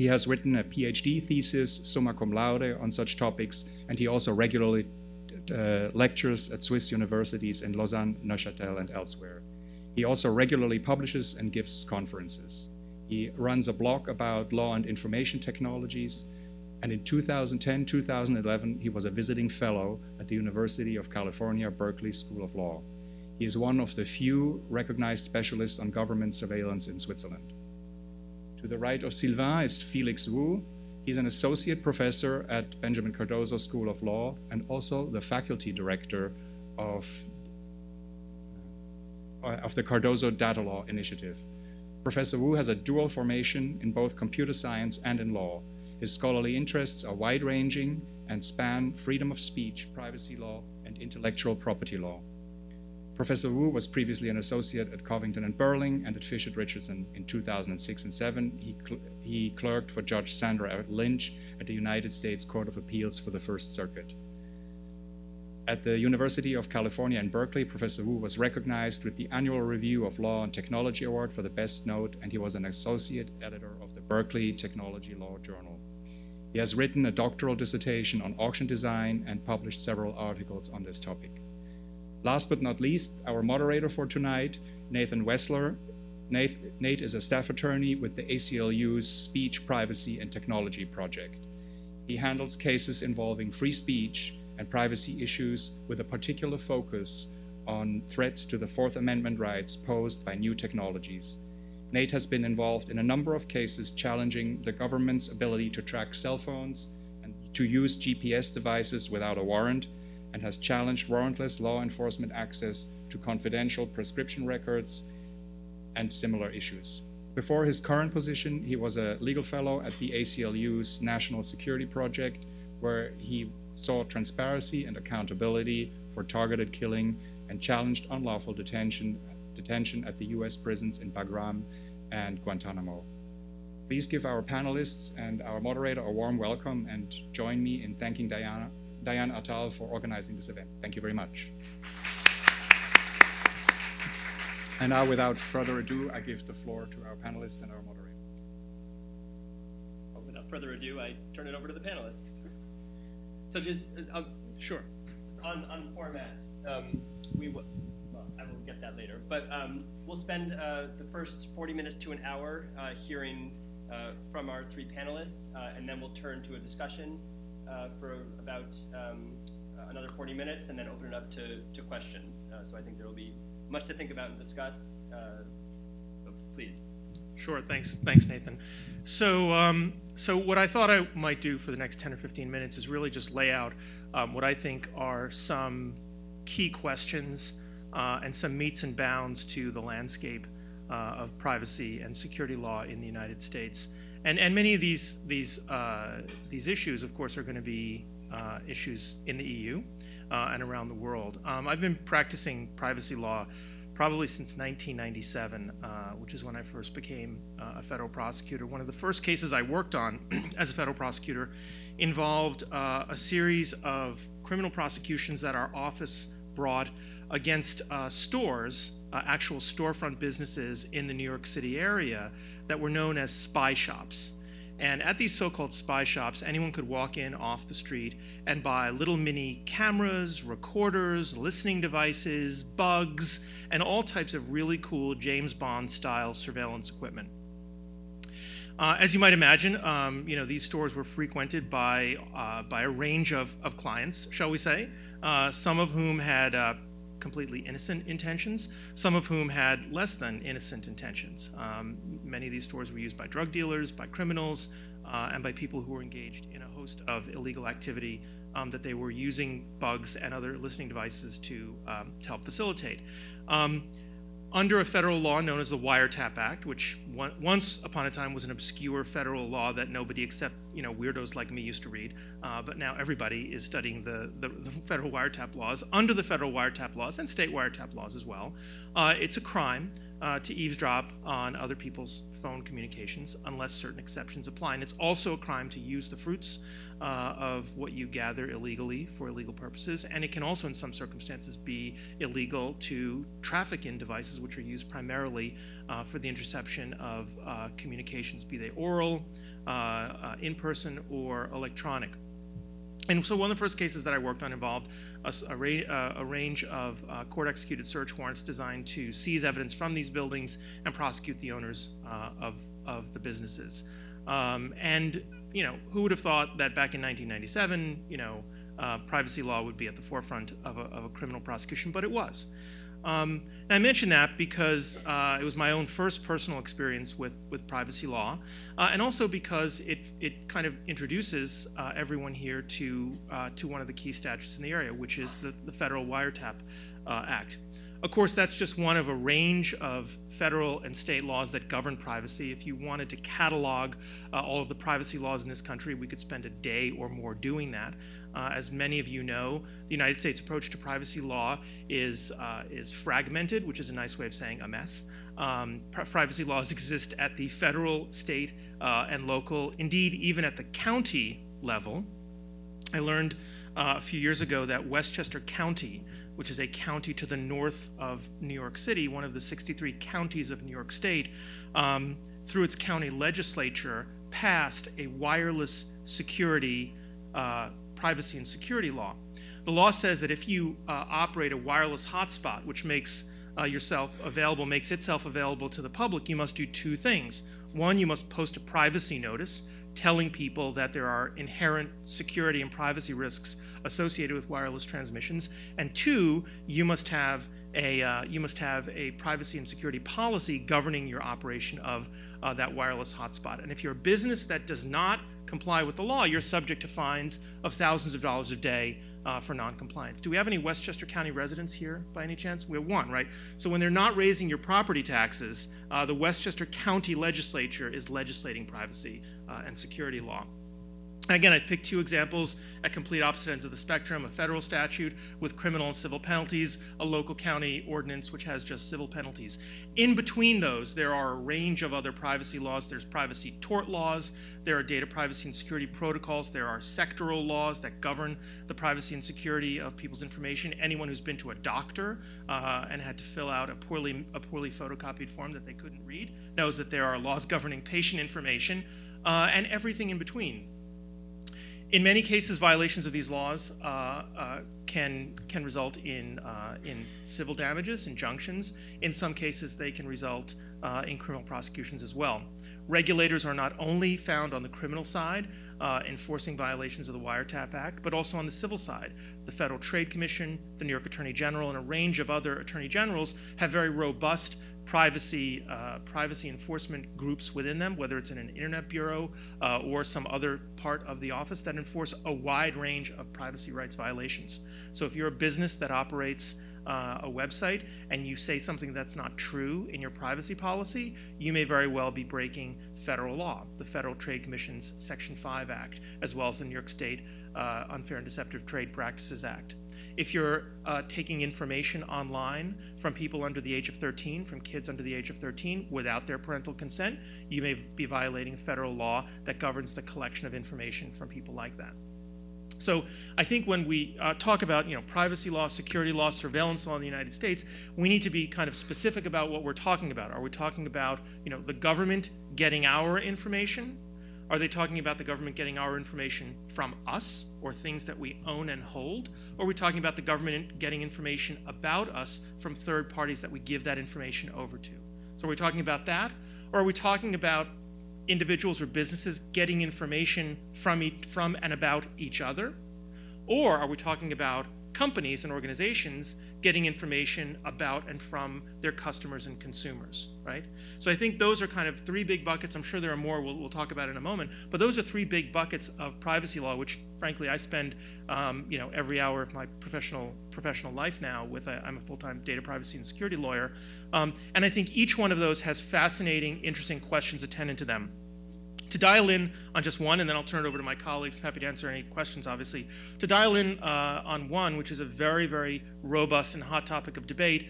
He has written a Ph.D. thesis, summa cum laude, on such topics, and he also regularly lectures at Swiss universities in Lausanne, Neuchâtel, and elsewhere. He also regularly publishes and gives conferences. He runs a blog about law and information technologies, and in 2010-2011, he was a visiting fellow at the University of California, Berkeley School of Law. He is one of the few recognized specialists on government surveillance in Switzerland. To the right of SYLVAIN is FELIX Wu. He's an associate professor at Benjamin Cardozo School of Law and also the faculty director of the Cardozo Data Law Initiative. Professor Wu has a dual formation in both computer science and in law. His scholarly interests are wide-ranging and span freedom of speech, privacy law, and intellectual property law. Professor Wu was previously an associate at Covington and Burling and at Fisher Richardson in 2006 and 2007. He clerked for Judge Sandra Lynch at the United States Court of Appeals for the First Circuit. At the University of California in Berkeley, Professor Wu was recognized with the Annual Review of Law and Technology Award for the Best Note, and he was an associate editor of the Berkeley Technology Law Journal. He has written a doctoral dissertation on auction design and published several articles on this topic. Last but not least, our moderator for tonight, Nathan WESSLER. Nate is a staff attorney with the ACLU's Speech, Privacy, and Technology Project. He handles cases involving free speech and privacy issues with a particular focus on threats to the Fourth Amendment rights posed by new technologies. Nate has been involved in a number of cases challenging the government's ability to track cell phones and to use GPS devices without a warrant, and has challenged warrantless law enforcement access to confidential prescription records and similar issues. Before his current position, he was a legal fellow at the ACLU's National Security Project, where he sought transparency and accountability for targeted killing and challenged unlawful detention at the US prisons in Bagram and Guantanamo. Please give our panelists and our moderator a warm welcome and join me in thanking Diane Attal for organizing this event. Thank you very much. And now, without further ado, I give the floor to our panelists and our moderator. Well, without further ado, I turn it over to the panelists. So just, sure, on format, well, I will get that later, but we'll spend the first 40 minutes to an hour hearing from our three panelists, and then we'll turn to a discussion for about another 40 minutes, and then open it up to questions. So I think there will be much to think about and discuss. So please. Sure, thanks Nathan. So what I thought I might do for the next 10 or 15 minutes is really just lay out what I think are some key questions and some metes and bounds to the landscape of privacy and security law in the United States. And many of these issues, of course, are going to be issues in the EU and around the world. I've been practicing privacy law probably since 1997, which is when I first became a federal prosecutor. One of the first cases I worked on as a federal prosecutor involved a series of criminal prosecutions that our office brought against stores, actual storefront businesses in the New York City area that were known as spy shops. And at these so-called spy shops, anyone could walk in off the street and buy little mini cameras, recorders, listening devices, bugs, and all types of really cool James Bond-style surveillance equipment. As you might imagine, these stores were frequented by a range of clients, shall we say, some of whom had completely innocent intentions, some of whom had less than innocent intentions. Many of these stores were used by drug dealers, by criminals, and by people who were engaged in a host of illegal activity that they were using bugs and other listening devices to help facilitate. Under a federal law known as the Wiretap Act, which once upon a time was an obscure federal law that nobody except weirdos like me used to read, but now everybody is studying the federal wiretap laws. Under the federal wiretap laws and state wiretap laws as well, it's a crime to eavesdrop on other people's phone communications unless certain exceptions apply. And it's also a crime to use the fruits of what you gather illegally for illegal purposes. And it can also, in some circumstances, be illegal to traffic in devices which are used primarily for the interception of communications, be they oral, in person or electronic. And so one of the first cases that I worked on involved a range of court-executed search warrants designed to seize evidence from these buildings and prosecute the owners of the businesses. And who would have thought that back in 1997, privacy law would be at the forefront of a criminal prosecution, but it was. And I mention that because it was my own first personal experience with privacy law, and also because it kind of introduces everyone here to one of the key statutes in the area, which is the Federal Wiretap Act. Of course, that's just one of a range of federal and state laws that govern privacy. If you wanted to catalog all of the privacy laws in this country, we could spend a day or more doing that. As many of you know, the United States approach to privacy law is fragmented, which is a nice way of saying a mess. Privacy laws exist at the federal, state, and local, indeed even at the county level. I learned a few years ago that Westchester County, which is a county to the north of New York City, one of the 63 counties of New York State, through its county legislature, passed a wireless security, privacy and security law. The law says that if you operate a wireless hotspot, which makes itself available to the public, you must do two things. One, you must post a privacy notice telling people that there are inherent security and privacy risks associated with wireless transmissions, and two, you must have a privacy and security policy governing your operation of that wireless hotspot. And if you're a business that does not comply with the law, you're subject to fines of thousands of dollars a day for non-compliance. Do we have any Westchester County residents here by any chance? We have one, right? So when they're not raising your property taxes, the Westchester County legislature is legislating privacy and security law. Again, I picked two examples at complete opposite ends of the spectrum: a federal statute with criminal and civil penalties, a local county ordinance which has just civil penalties. In between those, there are a range of other privacy laws. There's privacy tort laws, there are data privacy and security protocols, there are sectoral laws that govern the privacy and security of people's information. Anyone who's been to a doctor and had to fill out a poorly photocopied form that they couldn't read knows that there are laws governing patient information, and everything in between. In many cases, violations of these laws can result in civil damages, injunctions. In some cases, they can result in criminal prosecutions as well. Regulators are not only found on the criminal side, enforcing violations of the Wiretap Act, but also on the civil side. The Federal Trade Commission, the New York Attorney General, and a range of other attorney generals have very robust privacy enforcement groups within them, whether it's in an internet bureau or some other part of the office that enforce a wide range of privacy rights violations. So if you're a business that operates a website and you say something that's not true in your privacy policy, you may very well be breaking federal law, the Federal Trade Commission's Section 5 Act, as well as the New York State Unfair and Deceptive Trade Practices Act. If you're taking information online from people under the age of 13, from kids under the age of 13, without their parental consent, you may be violating federal law that governs the collection of information from people like that. So I think when we talk about privacy law, security law, surveillance law in the United States, we need to be kind of specific about what we're talking about. Are we talking about the government getting our information? Are they talking about the government getting our information from us or things that we own and hold? Or are we talking about the government getting information about us from third parties that we give that information over to? So are we talking about that? Or are we talking about individuals or businesses getting information from and about each other? Or are we talking about companies and organizations getting information about and from their customers and consumers, right? So I think those are kind of three big buckets. I'm sure there are more we'll talk about in a moment, but those are three big buckets of privacy law, which frankly I spend every hour of my professional life now with. I'm a full-time data privacy and security lawyer, and I think each one of those has fascinating, interesting questions attendant to them. To dial in on just one, and then I'll turn it over to my colleagues, happy to answer any questions, obviously. To dial in on one, which is a very, very robust and hot topic of debate,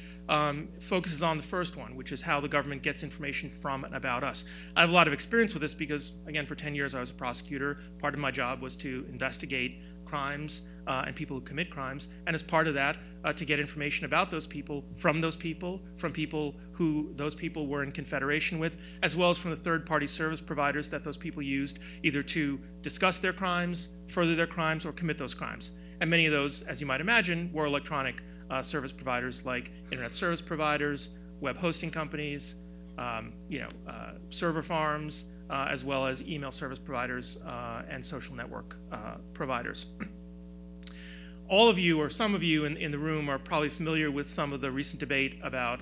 focuses on the first one, which is how the government gets information from and about us. I have a lot of experience with this because, again, for 10 years I was a prosecutor. Part of my job was to investigate crimes and people who commit crimes, and as part of that, to get information about those people, from people who those people were in confederation with, as well as from the third-party service providers that those people used either to discuss their crimes, further their crimes, or commit those crimes. And many of those, as you might imagine, were electronic service providers like internet service providers, web hosting companies, server farms, as well as email service providers and social network providers. All of you, or some of you in the room, are probably familiar with some of the recent debate about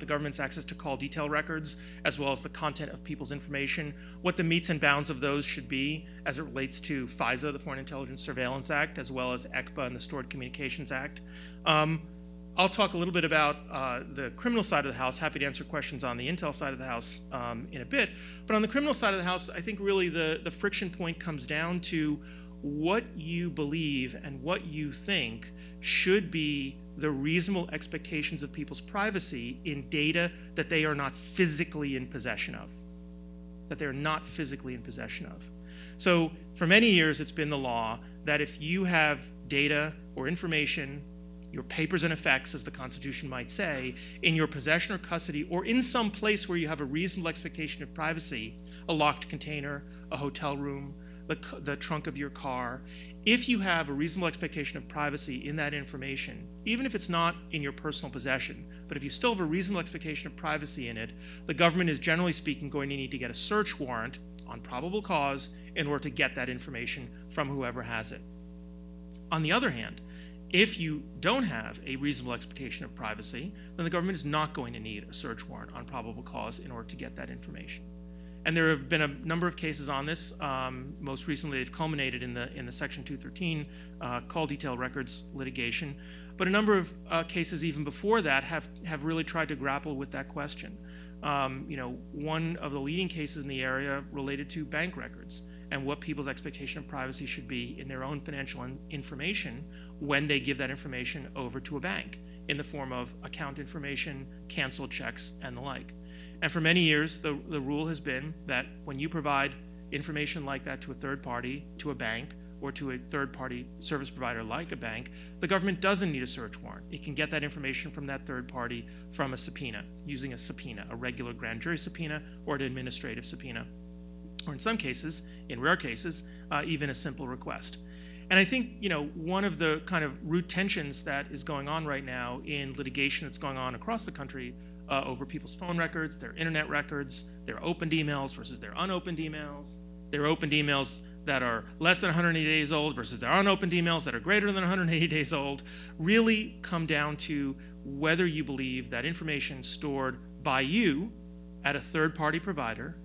the government's access to call detail records, as well as the content of people's information, what the metes and bounds of those should be as it relates to FISA, the Foreign Intelligence Surveillance Act, as well as ECPA and the Stored Communications Act. I'll talk a little bit about the criminal side of the house. Happy to answer questions on the intel side of the house in a bit. But on the criminal side of the house, I think really the friction point comes down to what you believe and what you think should be the reasonable expectations of people's privacy in data that they are not physically in possession of. That they're not physically in possession of. So for many years, it's been the law that if you have data or information, your papers and effects, as the Constitution might say, in your possession or custody, or in some place where you have a reasonable expectation of privacy, a locked container, a hotel room, the trunk of your car, if you have a reasonable expectation of privacy in that information, even if it's not in your personal possession, but if you still have a reasonable expectation of privacy in it, the government is generally speaking going to need to get a search warrant on probable cause in order to get that information from whoever has it. On the other hand, if you don't have a reasonable expectation of privacy, then the government is not going to need a search warrant on probable cause in order to get that information. And there have been a number of cases on this. Most recently, they've culminated in the Section 213 call detail records litigation. But a number of cases even before that have really tried to grapple with that question. One of the leading cases in the area related to bank records and what people's expectation of privacy should be in their own financial information when they give that information over to a bank in the form of account information, canceled checks, and the like. And for many years, the rule has been that when you provide information like that to a third party, to a bank, or to a third-party service provider like a bank, the government doesn't need a search warrant. It can get that information from that third party from a subpoena, using a subpoena, a regular grand jury subpoena or an administrative subpoena, or in some cases, in rare cases, even a simple request. And I think, one of the kind of root tensions that is going on right now in litigation that's going on across the country over people's phone records, their internet records, their opened emails versus their unopened emails, their opened emails that are less than 180 days old versus their unopened emails that are greater than 180 days old, really come down to whether you believe that information stored by you at a third-party provider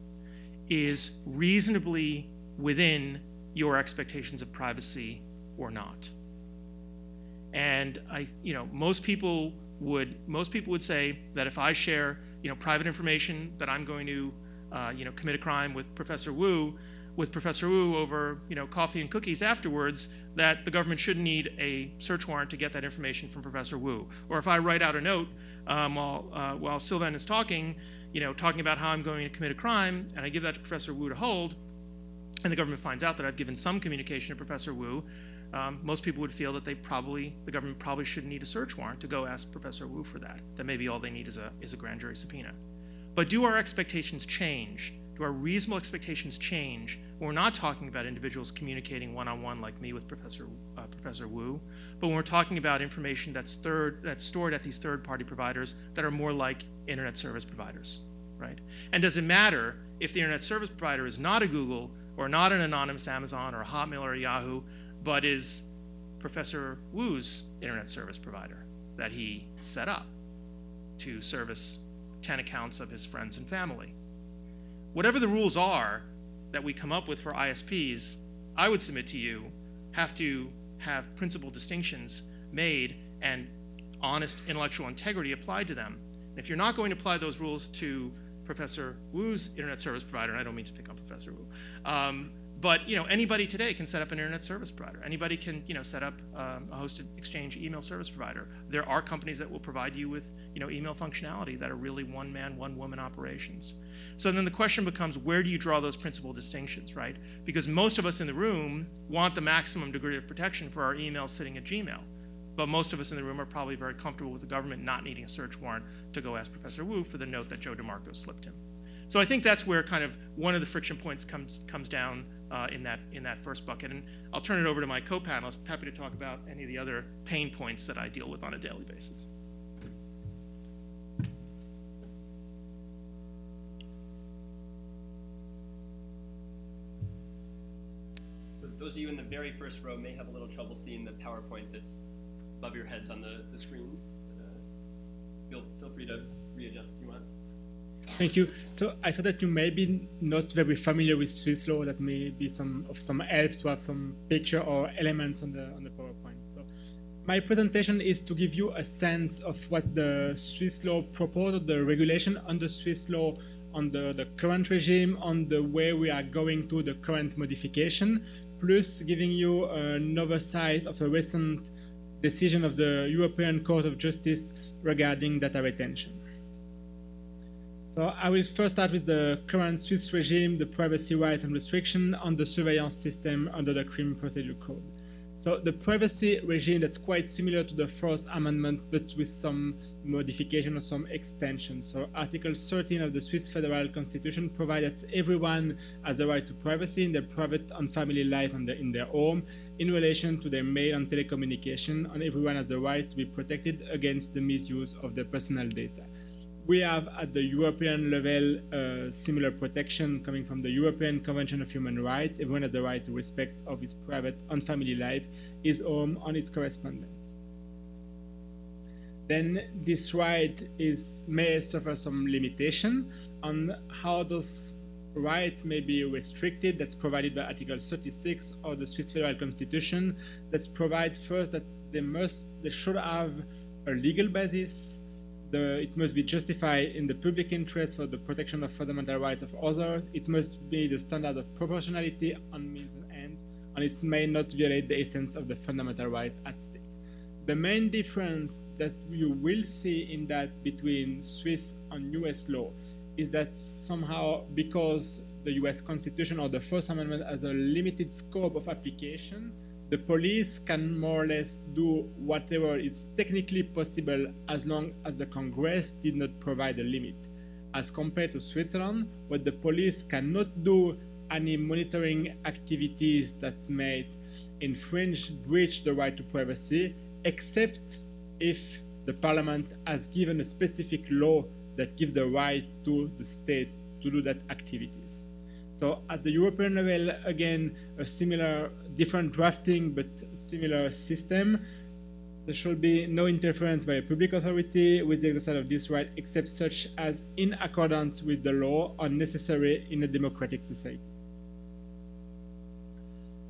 is reasonably within your expectations of privacy or not. And most people would say that if I share private information that I'm going to commit a crime with Professor Wu over coffee and cookies afterwards, that the government shouldn't need a search warrant to get that information from Professor Wu. Or if I write out a note while SYLVAIN is talking about how I'm going to commit a crime, and I give that to Professor Wu to hold, and the government finds out that I've given some communication to Professor Wu, most people would feel that the government probably shouldn't need a search warrant to go ask Professor Wu for that. That maybe all they need is a grand jury subpoena. But do our expectations change? Do our reasonable expectations change when we're not talking about individuals communicating one-on-one like me with Professor Wu, but when we're talking about information that's stored at these third-party providers that are more like internet service providers, right? And does it matter if the internet service provider is not a Google or not an anonymous Amazon or a Hotmail or a Yahoo, but is Professor Wu's internet service provider that he set up to service 10 accounts of his friends and family? Whatever the rules are that we come up with for ISPs, I would submit to you, have to have principal distinctions made and honest intellectual integrity applied to them. And if you're not going to apply those rules to Professor Wu's internet service provider, and I don't mean to pick on Professor Wu, But anybody today can set up an internet service provider. Anybody can set up a hosted exchange email service provider. There are companies that will provide you with email functionality that are really one-man, one-woman operations. So then the question becomes, where do you draw those principal distinctions, right? Because most of us in the room want the maximum degree of protection for our emails sitting at Gmail. But most of us in the room are probably very comfortable with the government not needing a search warrant to go ask Professor Wu for the note that Joe DeMARCO slipped him. So I think that's where kind of one of the friction points comes down in that first bucket. And I'll turn it over to my co-panelists. Happy to talk about any of the other pain points that I deal with on a daily basis. So those of you in the very first row may have a little trouble seeing the PowerPoint that's above your heads on the screens. Feel free to readjust if you want. Thank you. So I saw that you may be not very familiar with Swiss law. That may be some help to have some picture or elements on the PowerPoint. So my presentation is to give you a sense of what the Swiss law proposed, the regulation under Swiss law, on the current regime, on the way we are going to the current modification, plus giving you an oversight of a recent decision of the European Court of Justice regarding data retention. So I will first start with the current Swiss regime, the privacy rights and restriction on the surveillance system under the Criminal Procedure Code. So the privacy regime, that's quite similar to the First Amendment, but with some modification or some extension. So Article 13 of the Swiss Federal Constitution provides that everyone has the right to privacy in their private and family life and in their home in relation to their mail and telecommunication, and everyone has the right to be protected against the misuse of their personal data. We have at the European level similar protection coming from the European Convention of Human Rights. Everyone has the right to respect of his private and family life, his home, and his correspondence. Then this right may suffer some limitation on how those rights may be restricted. That's provided by Article 36 of the Swiss Federal Constitution. That's provide first that they should have a legal basis. It must be justified in the public interest for the protection of fundamental rights of others. It must be the standard of proportionality on means and ends, and it may not violate the essence of the fundamental right at stake. The main difference that you will see in that between Swiss and US law is that somehow, because the US Constitution or the First Amendment has a limited scope of application, the police can more or less do whatever is technically possible as long as the Congress did not provide a limit. As compared to Switzerland, where the police cannot do any monitoring activities that may breach the right to privacy, except if the parliament has given a specific law that gives the right to the states to do that activities. So at the European level, again, a similar, different drafting, but similar system. There should be no interference by a public authority with the exercise of this right, except such as in accordance with the law are necessary in a democratic society.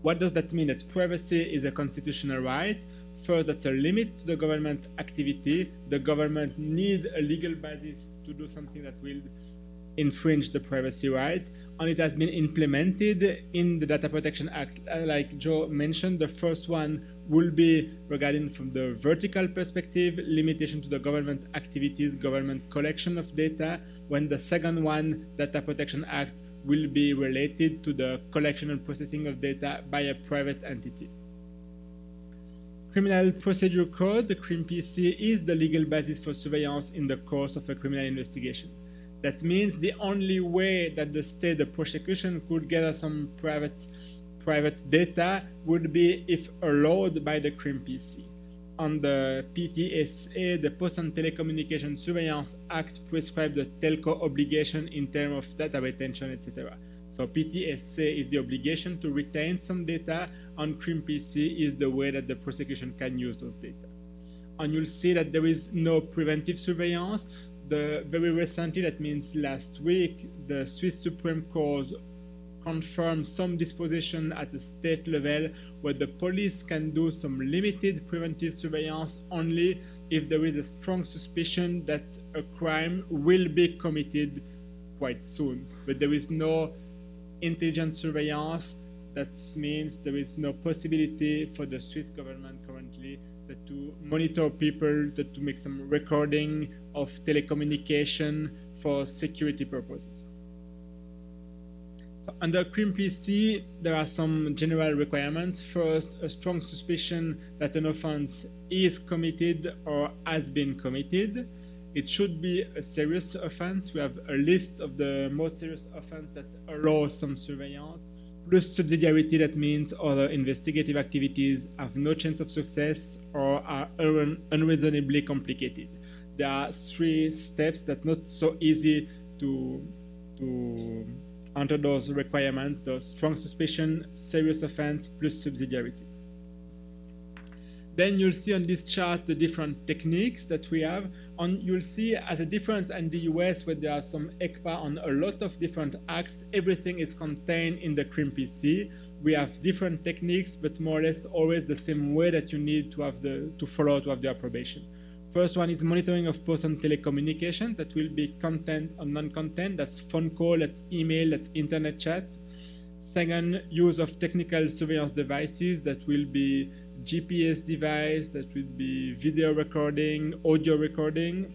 What does that mean? That privacy is a constitutional right. First, that's a limit to the government activity. The government needs a legal basis to do something that will infringe the privacy right, and it has been implemented in the Data Protection Act. Like Joe mentioned, the first one will be regarding from the vertical perspective, limitation to the government activities, government collection of data, when the second one, Data Protection Act, will be related to the collection and processing of data by a private entity. Criminal Procedure Code, the CRIM-PC, is the legal basis for surveillance in the course of a criminal investigation. That means the only way that the state, the prosecution, could gather some private data would be if allowed by the CRIM-PC. On the PTSA, the Post and Telecommunication Surveillance Act prescribes the telco obligation in terms of data retention, etc. So PTSA is the obligation to retain some data, and CRIM-PC is the way that the prosecution can use those data. And you'll see that there is no preventive surveillance. Very recently, that means last week, the Swiss Supreme Court confirmed some disposition at the state level where the police can do some limited preventive surveillance only if there is a strong suspicion that a crime will be committed quite soon. But there is no intelligence surveillance That means there is no possibility for the Swiss government currently to monitor people, to make some recording of telecommunication for security purposes. So under CRIM-PC, there are some general requirements. First, a strong suspicion that an offense is committed or has been committed. It should be a serious offense. We have a list of the most serious offenses that allow some surveillance, plus subsidiarity. That means other investigative activities have no chance of success or are unreasonably complicated. There are 3 steps that are not so easy to enter those requirements: the strong suspicion, serious offense, plus subsidiarity. Then you'll see on this chart the different techniques that we have. You'll see as a difference in the US, where there are some ECPA on a lot of different acts, everything is contained in the CRIM-PC. We have different techniques, but more or less always the same way that you need to have to follow to have the approbation. First one is monitoring of person telecommunication. That will be content or non-content. That's phone call, that's email, that's internet chat. Second, use of technical surveillance devices. That will be GPS device, that will be video recording, audio recording,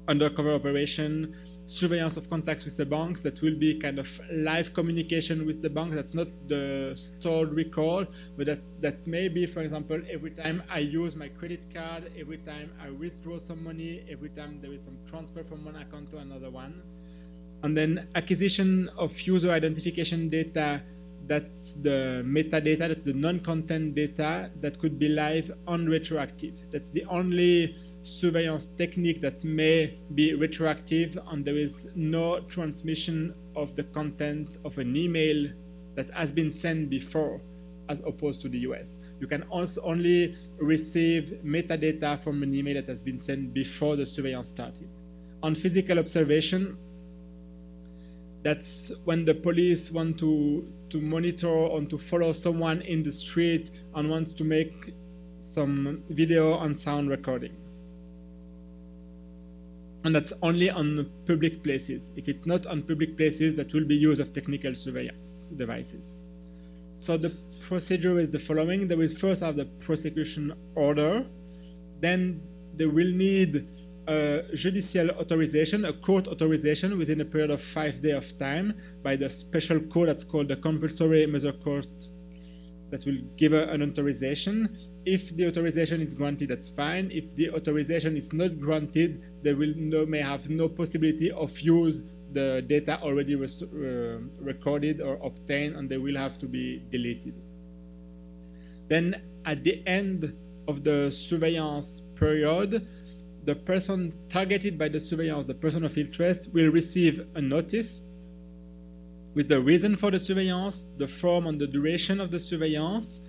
undercover operation, surveillance of contacts with the banks. That will be kind of live communication with the bank. That's not the stored record, but that may be, for example, every time I use my credit card, every time I withdraw some money, every time there is some transfer from one account to another one. And then acquisition of user identification data. That's the metadata, that's the non-content data that could be live and retroactive. That's the only surveillance technique that may be retroactive, and there is no transmission of the content of an email that has been sent before, as opposed to the US. You can also only receive metadata from an email that has been sent before the surveillance started. On physical observation, that's when the police want to monitor and to follow someone in the street and wants to make some video and sound recording. And that's only on public places. If it's not on public places, that will be use of technical surveillance devices. So the procedure is the following. They will first have the prosecution order. Then they will need a judicial authorization, a court authorization within a period of 5 days of time by the special court that's called the compulsory measure court that will give an authorization. If the authorization is granted, that's fine. If the authorization is not granted, they may have no possibility of use the data already recorded or obtained, and they will have to be deleted. Then at the end of the surveillance period, the person targeted by the surveillance, the person of interest, will receive a notice with the reason for the surveillance, the form and the duration of the surveillance.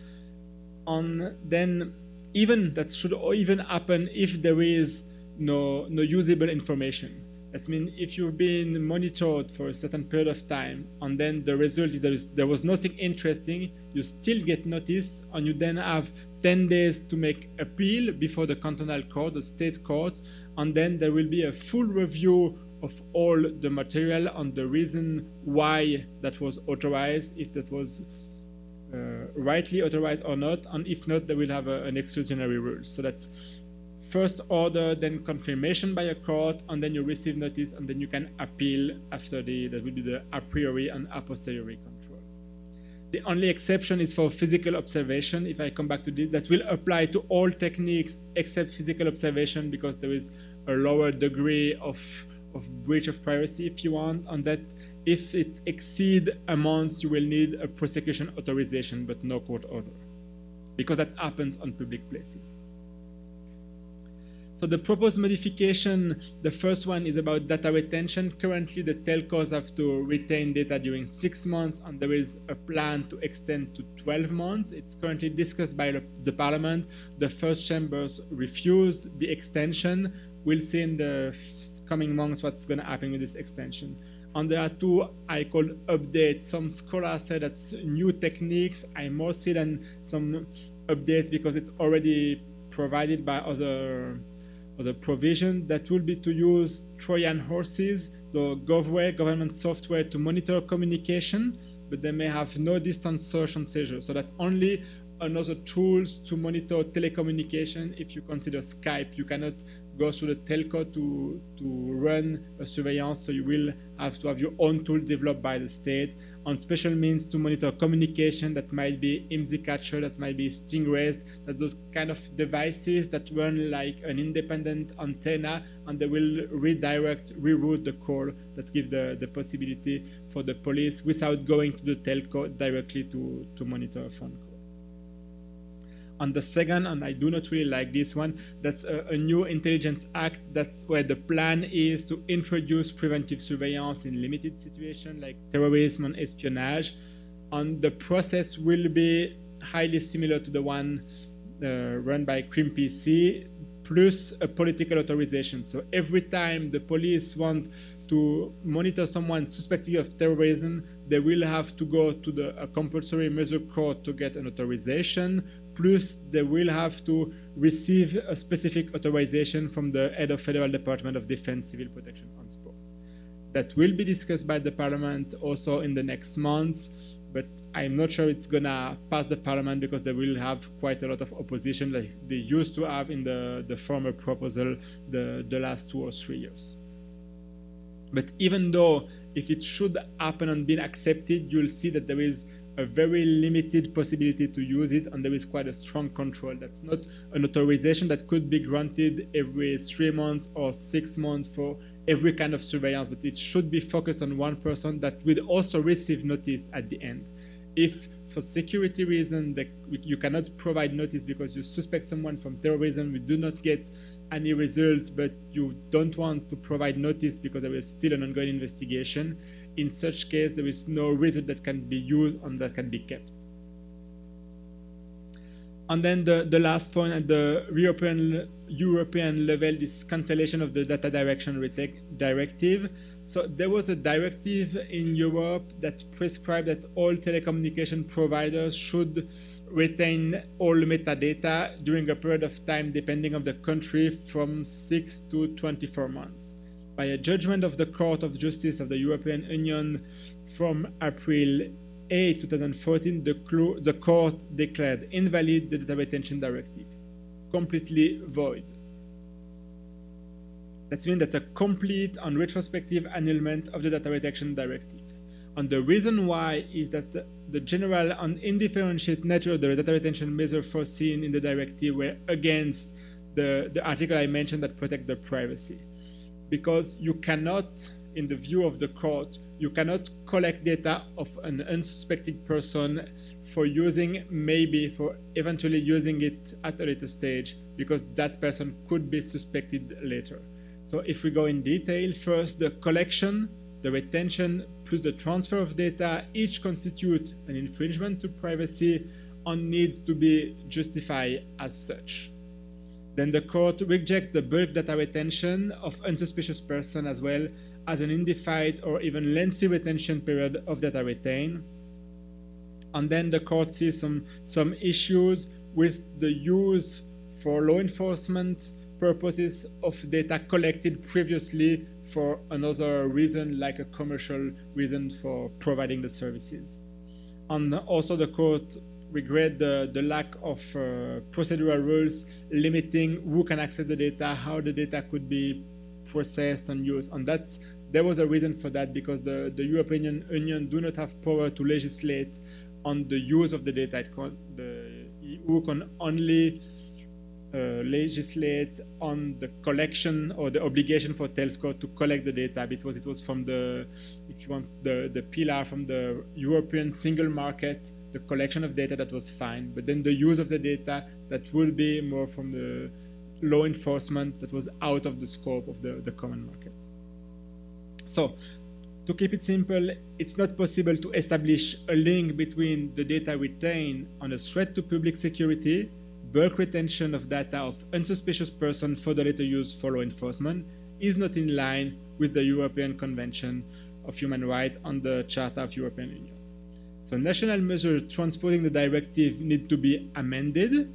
And then that should even happen if there is no usable information. That means if you've been monitored for a certain period of time and then the result is there was nothing interesting, you still get notice, and you then have 10 days to make appeal before the cantonal court, the state courts, and then there will be a full review of all the material and the reason why that was authorized, if that was rightly authorized or not, and if not, they will have an exclusionary rule. So that's first order, then confirmation by a court, and then you receive notice, and then you can appeal after that will be the a priori and a posteriori control. The only exception is for physical observation. If I come back to this, that will apply to all techniques except physical observation, because there is a lower degree of breach of privacy, if you want, and that if it exceeds a month, you will need a prosecution authorization, but no court order, because that happens on public places. So the proposed modification, the first one is about data retention. Currently, the telcos have to retain data during 6 months, and there is a plan to extend to 12 months. It's currently discussed by the Parliament. The first chambers refuse the extension. We'll see in the coming months what's going to happen with this extension. And there are two I call updates. Some scholars say that's new techniques. I more see than some updates because it's already provided by other provision. That will be to use Trojan horses, the government software, to monitor communication. but they may have no distance search and seizure. So that's only another tools to monitor telecommunication. If you consider Skype, you cannot go through the telco to run a surveillance, so you will have to have your own tool developed by the state on special means to monitor communication. That might be IMSI catcher, that might be stingrays, that's those kind of devices that run like an independent antenna, and they will reroute the call, that give the possibility for the police without going to the telco directly to monitor a phone call. On the second, and I do not really like this one, that's a new intelligence act. That's where the plan is to introduce preventive surveillance in limited situations like terrorism and espionage. And the process will be highly similar to the one run by CrimPC, plus a political authorization. So every time the police want to monitor someone suspected of terrorism, they will have to go to a compulsory measure court to get an authorization. Plus, they will have to receive a specific authorization from the head of Federal Department of Defense Civil Protection on spot. That will be discussed by the Parliament also in the next months, but I'm not sure it's gonna pass the Parliament because they will have quite a lot of opposition like they used to have in the former proposal the last 2 or 3 years. But even though if it should happen and be accepted, you'll see that there is a very limited possibility to use it, and there is quite a strong control. That's not an authorization that could be granted every 3 months or 6 months for every kind of surveillance, but it should be focused on one person that will also receive notice at the end. If for security reasons you cannot provide notice because you suspect someone from terrorism, we do not get any result, but you don't want to provide notice because there is still an ongoing investigation, in such case there is no result that can be used and that can be kept. And then the last point at the European level, this cancellation of the data directive. So there was a directive in Europe that prescribed that all telecommunication providers should retain all metadata during a period of time depending on the country from 6 to 24 months. By a judgment of the Court of Justice of the European Union from April 8, 2014, the court declared invalid the data retention directive, completely void. That means that's a complete and retrospective annulment of the data retention directive. And the reason why is that the general and indifferentiated nature of the data retention measures foreseen in the directive were against the article I mentioned that protect the privacy. Because you cannot, in the view of the court, you cannot collect data of an unsuspected person for using, maybe for eventually using it at a later stage, because that person could be suspected later. So if we go in detail, first the collection, the retention, plus the transfer of data, each constitute an infringement to privacy and needs to be justified as such. Then the court rejects the bulk data retention of unsuspicious person as well as an undefined or even lengthy retention period of data retained. And then the court sees some issues with the use for law enforcement purposes of data collected previously for another reason, like a commercial reason for providing the services. And also the court regret the lack of procedural rules limiting who can access the data, how the data could be processed and used. And there was a reason for that, because the European Union do not have power to legislate on the use of the data. The EU can only legislate on the collection or the obligation for Telco to collect the data, because it was from the pillar from the European single market, the collection of data that was fine, but then the use of the data that will be more from the law enforcement that was out of the scope of the common market. So to keep it simple, it's not possible to establish a link between the data retained and a threat to public security, bulk retention of data of unsuspicious person for the later use for law enforcement is not in line with the European Convention of Human Rights and the Charter of European Union. So national measures transposing the directive need to be amended.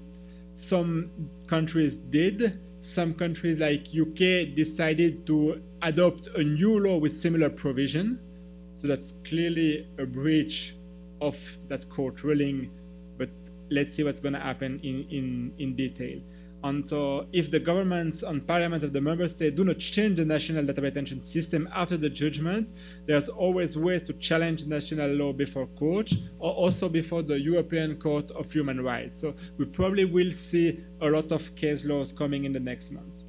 Some countries did. Some countries like UK decided to adopt a new law with similar provision. So that's clearly a breach of that court ruling, but let's see what's going to happen in detail. And so if the governments and parliament of the member state do not change the national data retention system after the judgment, there's always ways to challenge national law before court or also before the European Court of Human Rights. So we probably will see a lot of case laws coming in the next months.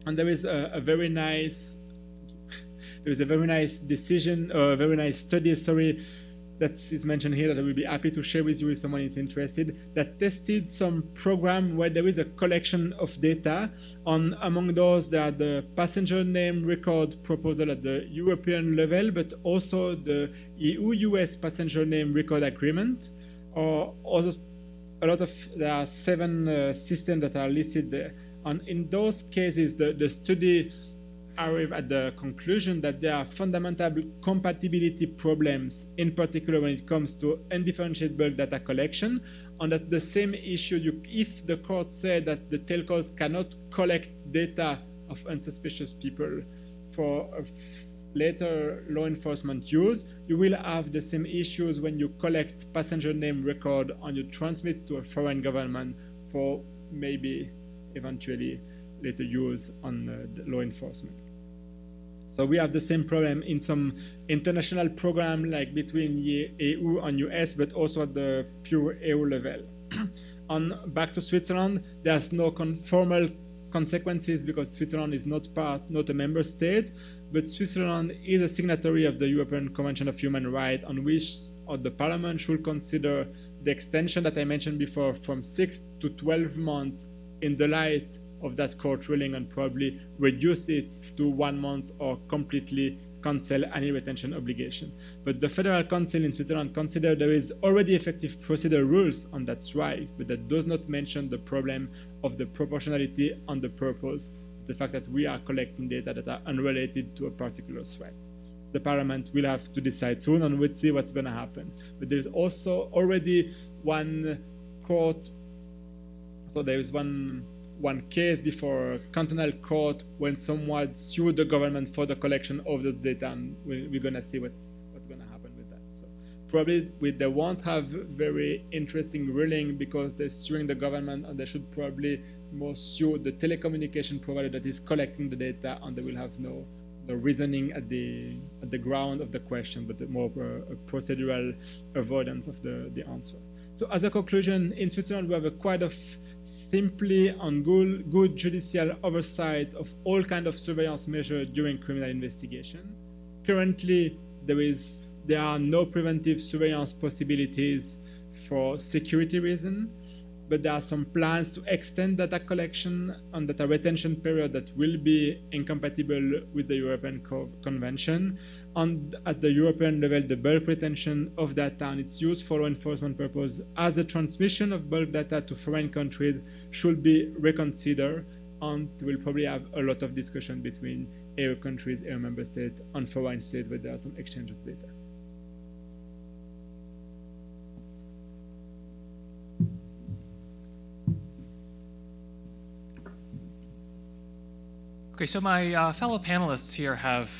And there is a very nice decision, or a very nice study, sorry, that is mentioned here that I will be happy to share with you if someone is interested, that tested some program where there is a collection of data. Among those, there are the passenger name record proposal at the European level, but also the EU-US passenger name record agreement. Or also there are 7 systems that are listed there. And in those cases, the study arrive at the conclusion that there are fundamental compatibility problems, in particular when it comes to undifferentiated bulk data collection, and that the same issue, if the court said that the telcos cannot collect data of unsuspicious people for later law enforcement use, you will have the same issues when you collect passenger name record and you transmit to a foreign government for maybe eventually later use on the law enforcement. So we have the same problem in some international program like between EU and US, but also at the pure EU level. And back to Switzerland, there's no formal consequences because Switzerland is not a member state, but Switzerland is a signatory of the European Convention of Human Rights, on which the Parliament should consider the extension that I mentioned before from 6 to 12 months in the light of that court ruling, and probably reduce it to 1 month or completely cancel any retention obligation. But the Federal Council in Switzerland consider there is already effective procedure rules on that strike, but that does not mention the problem of the proportionality and the purpose, the fact that we are collecting data that are unrelated to a particular threat. The Parliament will have to decide soon, and we'll see what's going to happen. But there's also already one court, so there is one case before a cantonal court when someone sued the government for the collection of the data, and we're going to see what's going to happen with that. So probably they won't have very interesting ruling because they're suing the government, and they should probably more sue the telecommunication provider that is collecting the data, and they will have no reasoning at the ground of the question, but more a procedural avoidance of the answer. So as a conclusion, in Switzerland we have a quite of simply and good judicial oversight of all kinds of surveillance measures during criminal investigation. Currently, there are no preventive surveillance possibilities for security reasons, but there are some plans to extend data collection and data retention period that will be incompatible with the European Convention. And at the European level, the bulk retention of data and its use for law enforcement purposes as the transmission of bulk data to foreign countries should be reconsidered, and we will probably have a lot of discussion between EU countries, EU member states, and foreign states where there are some exchange of data. Okay, so my fellow panelists here have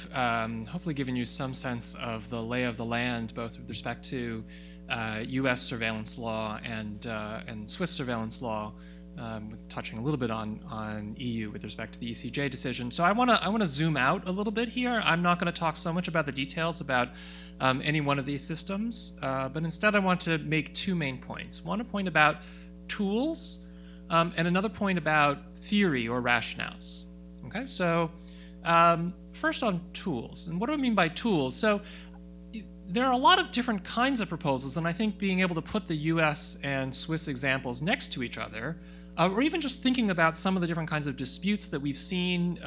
hopefully given you some sense of the lay of the land, both with respect to U.S. surveillance law and Swiss surveillance law, touching a little bit on EU with respect to the ECJ decision. So I want to zoom out a little bit here. I'm not going to talk so much about the details about any one of these systems, but instead I want to make 2 main points. One, a point about tools, and another point about theory or rationales. Okay, so first on tools. And what do I mean by tools? So there are a lot of different kinds of proposals, and I think being able to put the US and Swiss examples next to each other, or even just thinking about some of the different kinds of disputes that we've seen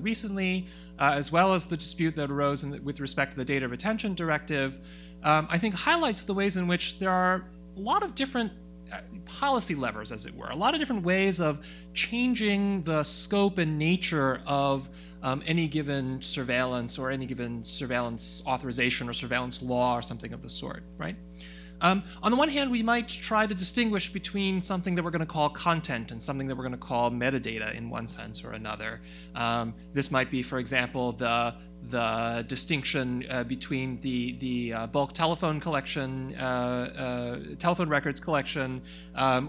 recently, as well as the dispute that arose with respect to the Data Retention Directive, I think highlights the ways in which there are a lot of different policy levers, as it were, a lot of different ways of changing the scope and nature of any given surveillance or any given surveillance authorization or surveillance law or something of the sort, right? On the one hand, we might try to distinguish between something that we're going to call content and something that we're going to call metadata in one sense or another. This might be, for example, the the distinction between the bulk telephone collection, telephone records collection,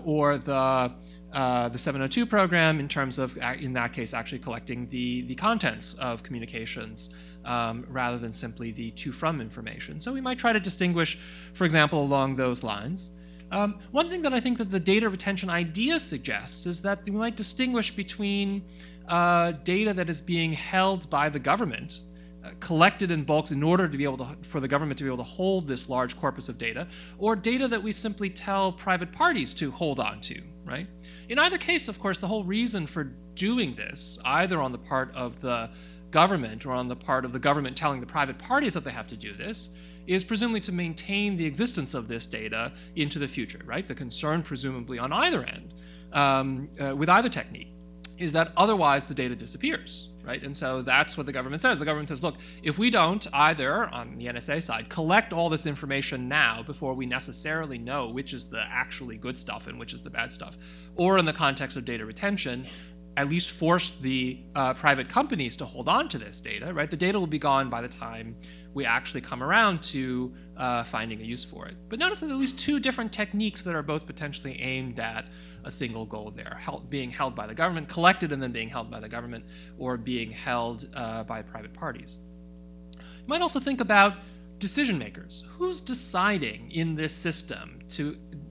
or the 702 program in terms of, in that case, actually collecting the contents of communications rather than simply the to-from information. So we might try to distinguish, for example, along those lines. One thing that I think that the data retention idea suggests is that we might distinguish between data that is being held by the government, collected in bulks in order to be able to, for the government to be able to hold this large corpus of data, or data that we simply tell private parties to hold on to, right? In either case, of course, the whole reason for doing this, either on the part of the government or on the part of the government telling the private parties that they have to do this, is presumably to maintain the existence of this data into the future, right? The concern, presumably, on either end, with either technique, is that otherwise the data disappears, right? And so that's what the government says. The government says, look, if we don't either, on the NSA side, collect all this information now before we necessarily know which is the actually good stuff and which is the bad stuff, or in the context of data retention, at least force the private companies to hold on to this data, right? The data will be gone by the time we actually come around to finding a use for it. But notice that there are at least two different techniques that are both potentially aimed at a single goal there, being held by the government, collected and then being held by the government, or being held by private parties. You might also think about decision makers. Who's deciding in this system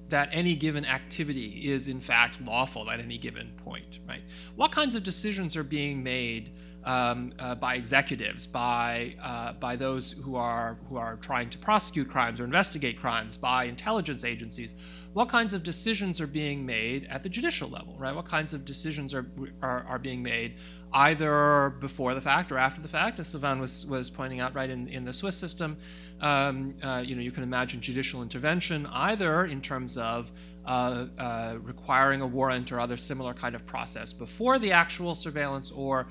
that any given activity is in fact lawful at any given point, right? What kinds of decisions are being made by executives, by those who are trying to prosecute crimes or investigate crimes, by intelligence agencies? What kinds of decisions are being made at the judicial level, right? What kinds of decisions are being made either before the fact or after the fact, as SYLVAIN was pointing out, right, in the Swiss system? You can imagine judicial intervention either in terms of requiring a warrant or other similar kind of process before the actual surveillance, or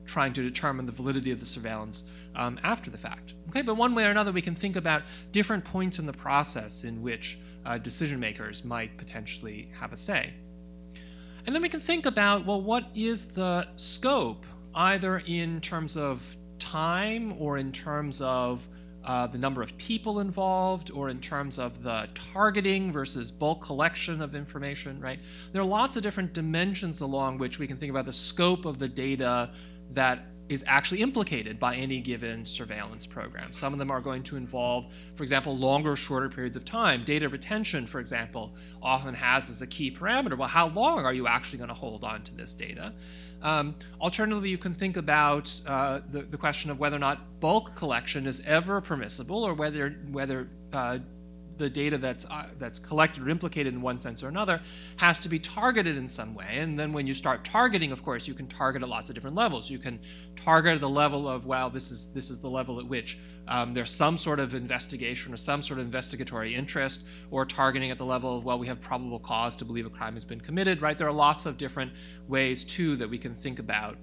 trying to determine the validity of the surveillance after the fact. Okay, but one way or another, we can think about different points in the process in which decision makers might potentially have a say. And then we can think about, well, what is the scope, either in terms of time or in terms of the number of people involved, or in terms of the targeting versus bulk collection of information, right? There are lots of different dimensions along which we can think about the scope of the data that is actually implicated by any given surveillance program. Some of them are going to involve, for example, longer or shorter periods of time. Data retention, for example, often has as a key parameter, well, how long are you actually going to hold on to this data? Alternatively, you can think about the question of whether or not bulk collection is ever permissible, or whether the data that's collected or implicated in one sense or another has to be targeted in some way. And then when you start targeting, of course, you can target at lots of different levels. You can target at the level of, well, this is the level at which there's some sort of investigation or some sort of investigatory interest, or targeting at the level of, well, we have probable cause to believe a crime has been committed, right? There are lots of different ways, too, that we can think about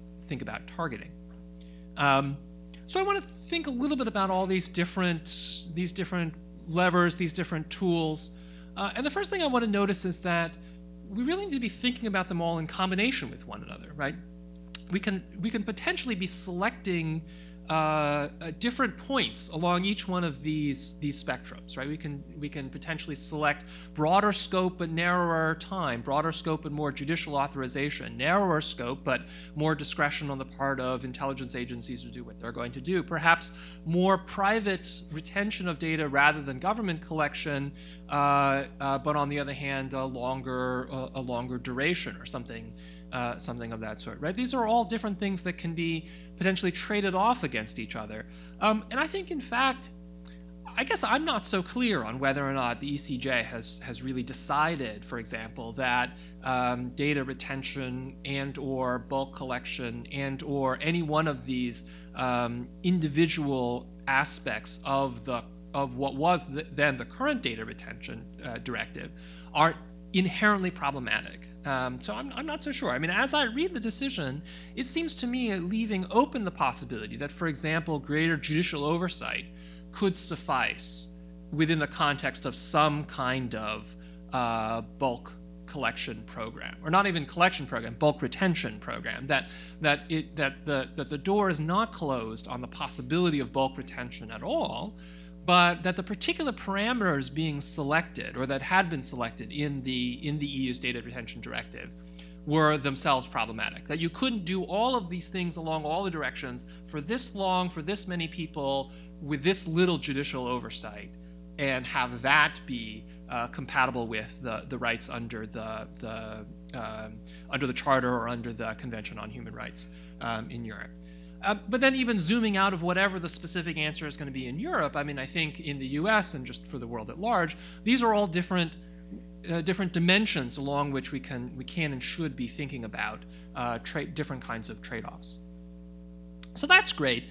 targeting. So I want to think a little bit about all these different levers, these different tools. And the first thing I want to notice is that we really need to be thinking about them all in combination with one another, right? We can potentially be selecting different points along each one of these spectrums, right? We can potentially select broader scope but narrower time, broader scope and more judicial authorization, narrower scope but more discretion on the part of intelligence agencies to do what they're going to do, perhaps more private retention of data rather than government collection, but on the other hand, a longer duration or something of that sort, right? These are all different things that can be potentially traded off against each other. And I think, in fact, I guess I'm not so clear on whether or not the ECJ has really decided, for example, that data retention and or bulk collection and or any one of these individual aspects of what was then the current data retention directive are inherently problematic. So I'm not so sure. I mean, as I read the decision, it seems to me leaving open the possibility that, for example, greater judicial oversight could suffice within the context of some kind of bulk collection program, or not even collection program, bulk retention program, that the door is not closed on the possibility of bulk retention at all, but that the particular parameters being selected, or that had been selected in the EU's data retention directive, were themselves problematic. That you couldn't do all of these things along all the directions for this long, for this many people, with this little judicial oversight, and have that be compatible with the rights under the Charter or under the Convention on Human Rights in Europe. But then even zooming out of whatever the specific answer is going to be in Europe, I mean, I think in the US and just for the world at large, these are all different dimensions along which we can and should be thinking about different kinds of trade-offs. So that's great.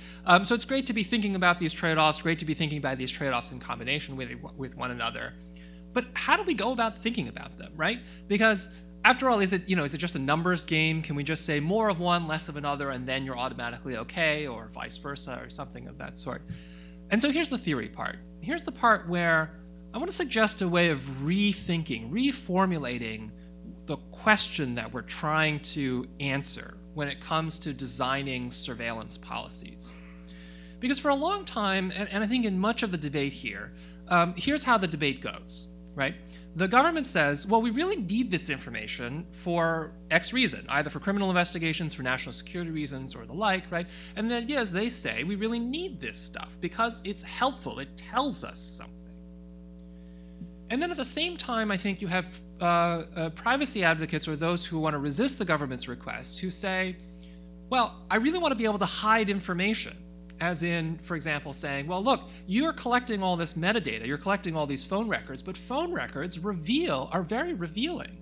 So it's great to be thinking about these trade-offs, great to be thinking about these trade-offs in combination with one another. But how do we go about thinking about them, right? Because after all, is it just a numbers game? Can we just say more of one, less of another, and then you're automatically okay, or vice versa, or something of that sort? And so here's the theory part. Here's the part where I want to suggest a way of rethinking, reformulating the question that we're trying to answer when it comes to designing surveillance policies. Because for a long time, and I think in much of the debate here, here's how the debate goes, right? The government says, well, we really need this information for X reason, either for criminal investigations, for national security reasons, or the like, right? And the idea is they say, we really need this stuff because it's helpful, it tells us something. And then at the same time, I think you have privacy advocates, or those who want to resist the government's requests, who say, well, I really want to be able to hide information. As in, for example, saying, well, look, you're collecting all this metadata, you're collecting all these phone records, but phone records are very revealing.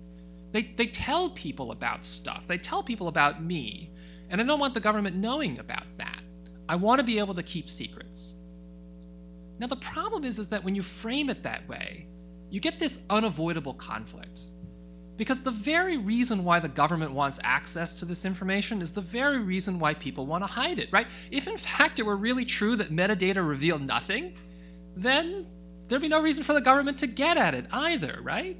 They tell people about stuff. They tell people about me. And I don't want the government knowing about that. I want to be able to keep secrets. Now, the problem is that when you frame it that way, you get this unavoidable conflict. Because the very reason why the government wants access to this information is the very reason why people want to hide it, right? If in fact it were really true that metadata reveal nothing, then there'd be no reason for the government to get at it either, right?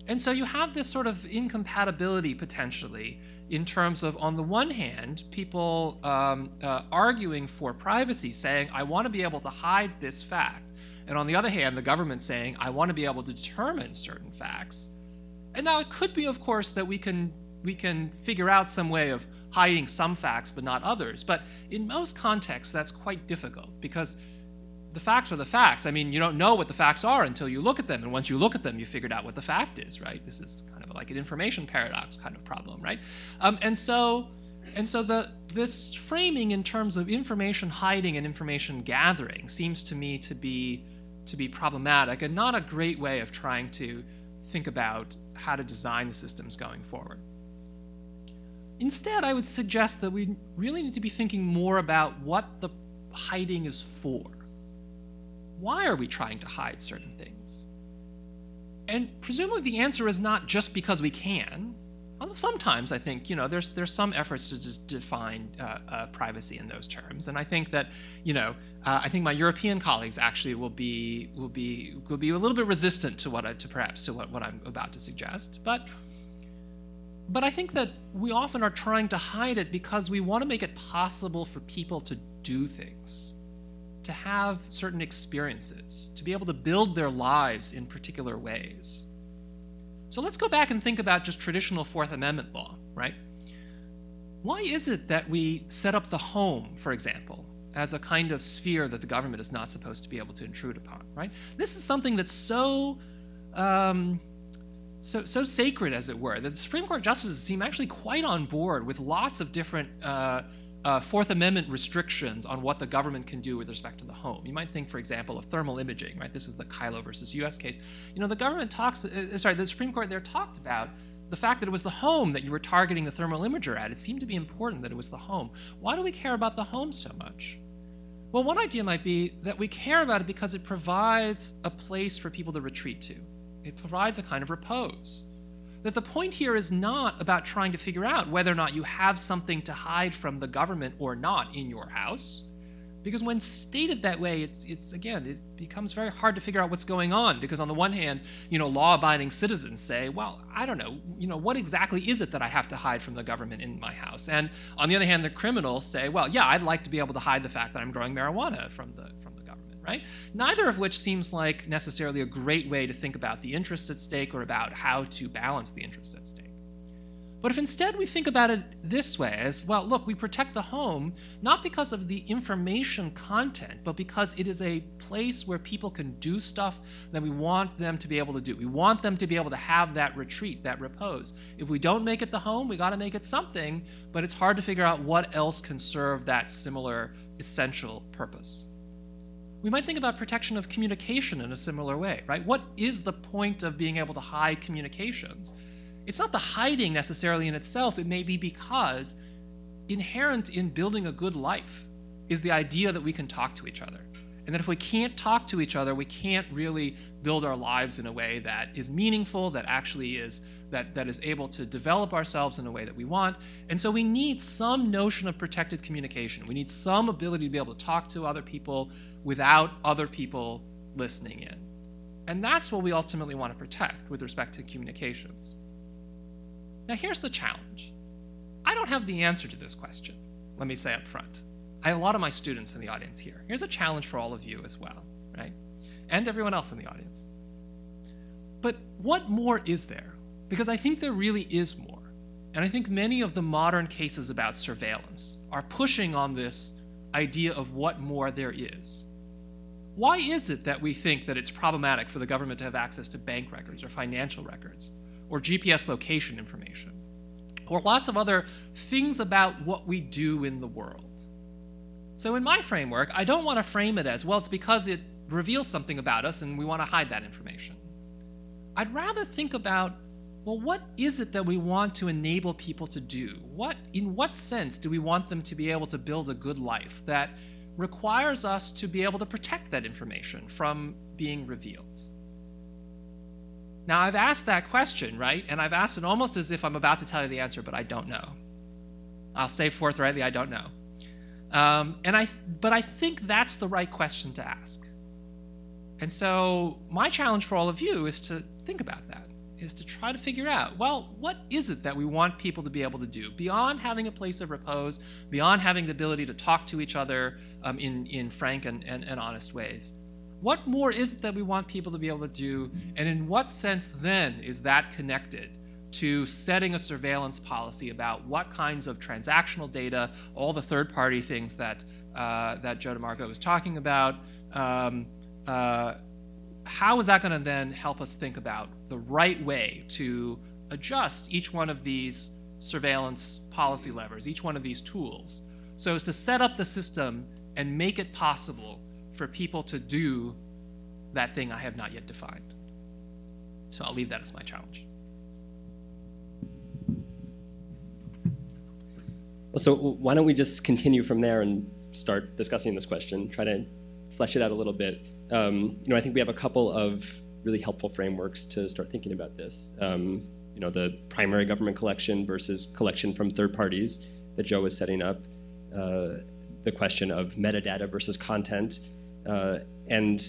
And so you have this sort of incompatibility potentially in terms of, on the one hand, people arguing for privacy, saying, I want to be able to hide this fact. And on the other hand, the government saying, I want to be able to determine certain facts. And now it could be, of course, that we can figure out some way of hiding some facts but not others. But in most contexts, that's quite difficult because the facts are the facts. I mean, you don't know what the facts are until you look at them. And once you look at them, you figured out what the fact is, right? This is kind of like an information paradox kind of problem, right? And so this framing in terms of information hiding and information gathering seems to me to be problematic and not a great way of trying to think about how to design the systems going forward. Instead, I would suggest that we really need to be thinking more about what the hiding is for. Why are we trying to hide certain things? And presumably the answer is not just because we can. Although sometimes I think, there's some efforts to just define privacy in those terms, and I think that, I think my European colleagues actually will be a little bit resistant to what I'm about to suggest, but I think that we often are trying to hide it because we want to make it possible for people to do things, to have certain experiences, to be able to build their lives in particular ways. So let's go back and think about just traditional Fourth Amendment law, right? Why is it that we set up the home, for example, as a kind of sphere that the government is not supposed to be able to intrude upon, right? This is something that's so sacred, as it were, that the Supreme Court justices seem actually quite on board with lots of different Fourth Amendment restrictions on what the government can do with respect to the home. You might think, for example, of thermal imaging, right? This is the Kylo versus U.S. case. The Supreme Court there talked about the fact that it was the home that you were targeting the thermal imager at. It seemed to be important that it was the home. Why do we care about the home so much? Well, one idea might be that we care about it because it provides a place for people to retreat to. It provides a kind of repose. That the point here is not about trying to figure out whether or not you have something to hide from the government or not in your house. Because when stated that way, it's again, it becomes very hard to figure out what's going on. Because on the one hand, law-abiding citizens say, well, I don't know, what exactly is it that I have to hide from the government in my house? And on the other hand, the criminals say, well, yeah, I'd like to be able to hide the fact that I'm growing marijuana from the government, right? Neither of which seems like necessarily a great way to think about the interests at stake or about how to balance the interests at stake. But if instead we think about it this way, as, well, look, we protect the home not because of the information content, but because it is a place where people can do stuff that we want them to be able to do. We want them to be able to have that retreat, that repose. If we don't make it the home, we got to make it something, but it's hard to figure out what else can serve that similar essential purpose. We might think about protection of communication in a similar way, right? What is the point of being able to hide communications? It's not the hiding necessarily in itself. It may be because inherent in building a good life is the idea that we can talk to each other. And that if we can't talk to each other, we can't really build our lives in a way that is meaningful, that actually is, that is able to develop ourselves in a way that we want. And so we need some notion of protected communication. We need some ability to be able to talk to other people without other people listening in. And that's what we ultimately want to protect with respect to communications. Now, here's the challenge. I don't have the answer to this question, let me say up front. I have a lot of my students in the audience here. Here's a challenge for all of you as well, right? And everyone else in the audience. But what more is there? Because I think there really is more. And I think many of the modern cases about surveillance are pushing on this idea of what more there is. Why is it that we think that it's problematic for the government to have access to bank records or financial records, or GPS location information, or lots of other things about what we do in the world? So in my framework, I don't want to frame it as, well, it's because it reveals something about us and we want to hide that information. I'd rather think about, well, what is it that we want to enable people to do? In what sense do we want them to be able to build a good life that requires us to be able to protect that information from being revealed? Now, I've asked that question, right? And I've asked it almost as if I'm about to tell you the answer, but I don't know. I'll say forthrightly, I don't know. But I think that's the right question to ask. And so my challenge for all of you is to think about that, is to try to figure out, well, what is it that we want people to be able to do beyond having a place of repose, beyond having the ability to talk to each other in frank and honest ways? What more is it that we want people to be able to do, and in what sense then is that connected to setting a surveillance policy about what kinds of transactional data, all the third-party things that Joe DeMARCO was talking about, how is that going to then help us think about the right way to adjust each one of these surveillance policy levers, each one of these tools, so as to set up the system and make it possible for people to do that thing I have not yet defined. So I'll leave that as my challenge. So why don't we just continue from there and start discussing this question, try to flesh it out a little bit. I think we have a couple of really helpful frameworks to start thinking about this. The primary government collection versus collection from third parties that Joe was setting up, the question of metadata versus content, and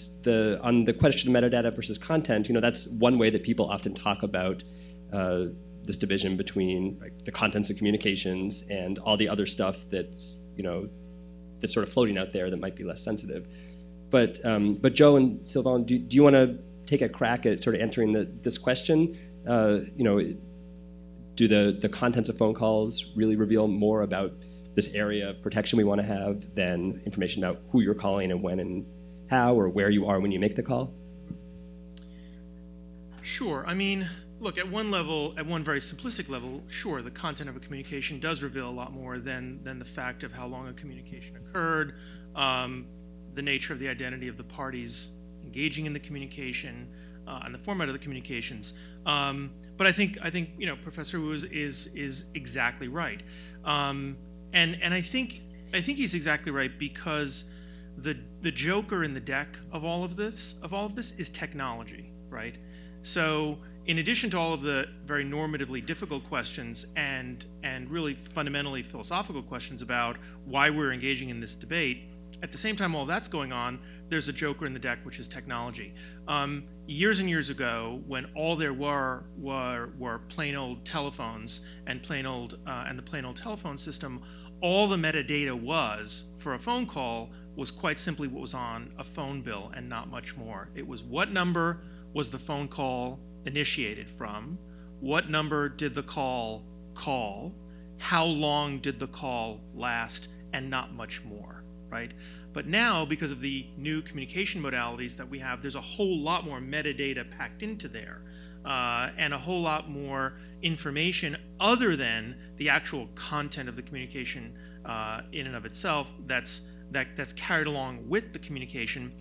on the question of metadata versus content, that's one way that people often talk about this division between the contents of communications and all the other stuff that's that's sort of floating out there that might be less sensitive. But Joe and SYLVAIN, do you want to take a crack at sort of answering this question? Do the contents of phone calls really reveal more about this area of protection we want to have than information about who you're calling and when and how, or where you are when you make the call? Sure. I mean, look, at one level, at one very simplistic level, sure, the content of a communication does reveal a lot more than the fact of how long a communication occurred, the nature of the identity of the parties engaging in the communication, and the format of the communications. But I think Professor Wu is exactly right, and I think he's exactly right, because the joker in the deck of all of this is technology, right? So in addition to all of the very normatively difficult questions and really fundamentally philosophical questions about why we're engaging in this debate, at the same time all that's going on, there's a joker in the deck, which is technology. Years and years ago, when all there were plain old telephones and the plain old telephone system, all the metadata was for a phone call was quite simply what was on a phone bill and not much more. It was what number was the phone call initiated from, what number did the call, how long did the call last, and not much more, right? But now, because of the new communication modalities that we have, there's a whole lot more metadata packed into there, and a whole lot more information other than the actual content of the communication in and of itself that's carried along with the communication,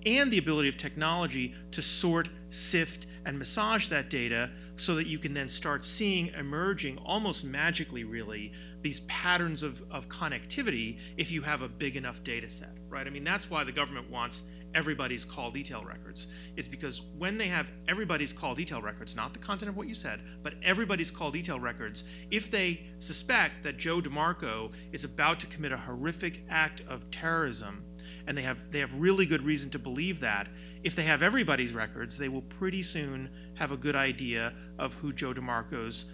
and the ability of technology to sort, sift, and massage that data so that you can then start seeing emerging, almost magically really, these patterns of connectivity if you have a big enough data set, right? I mean, that's why the government wants everybody's call detail records, is because when they have everybody's call detail records, not the content of what you said, but everybody's call detail records, if they suspect that Joe DeMARCO is about to commit a horrific act of terrorism, and they have really good reason to believe that, if they have everybody's records, they will pretty soon have a good idea of who the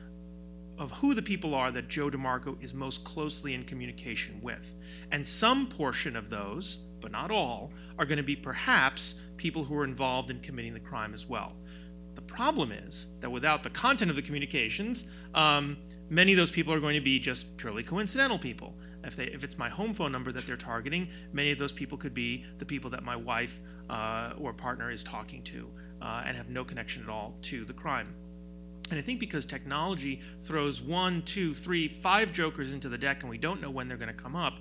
people are that Joe DeMARCO is most closely in communication with. And some portion of those, but not all, are going to be perhaps people who are involved in committing the crime as well. The problem is that without the content of the communications, many of those people are going to be just purely coincidental people. If it's my home phone number that they're targeting, many of those people could be the people that my wife or partner is talking to and have no connection at all to the crime. And I think because technology throws 1, 2, 3, 5 jokers into the deck and we don't know when they're going to come up,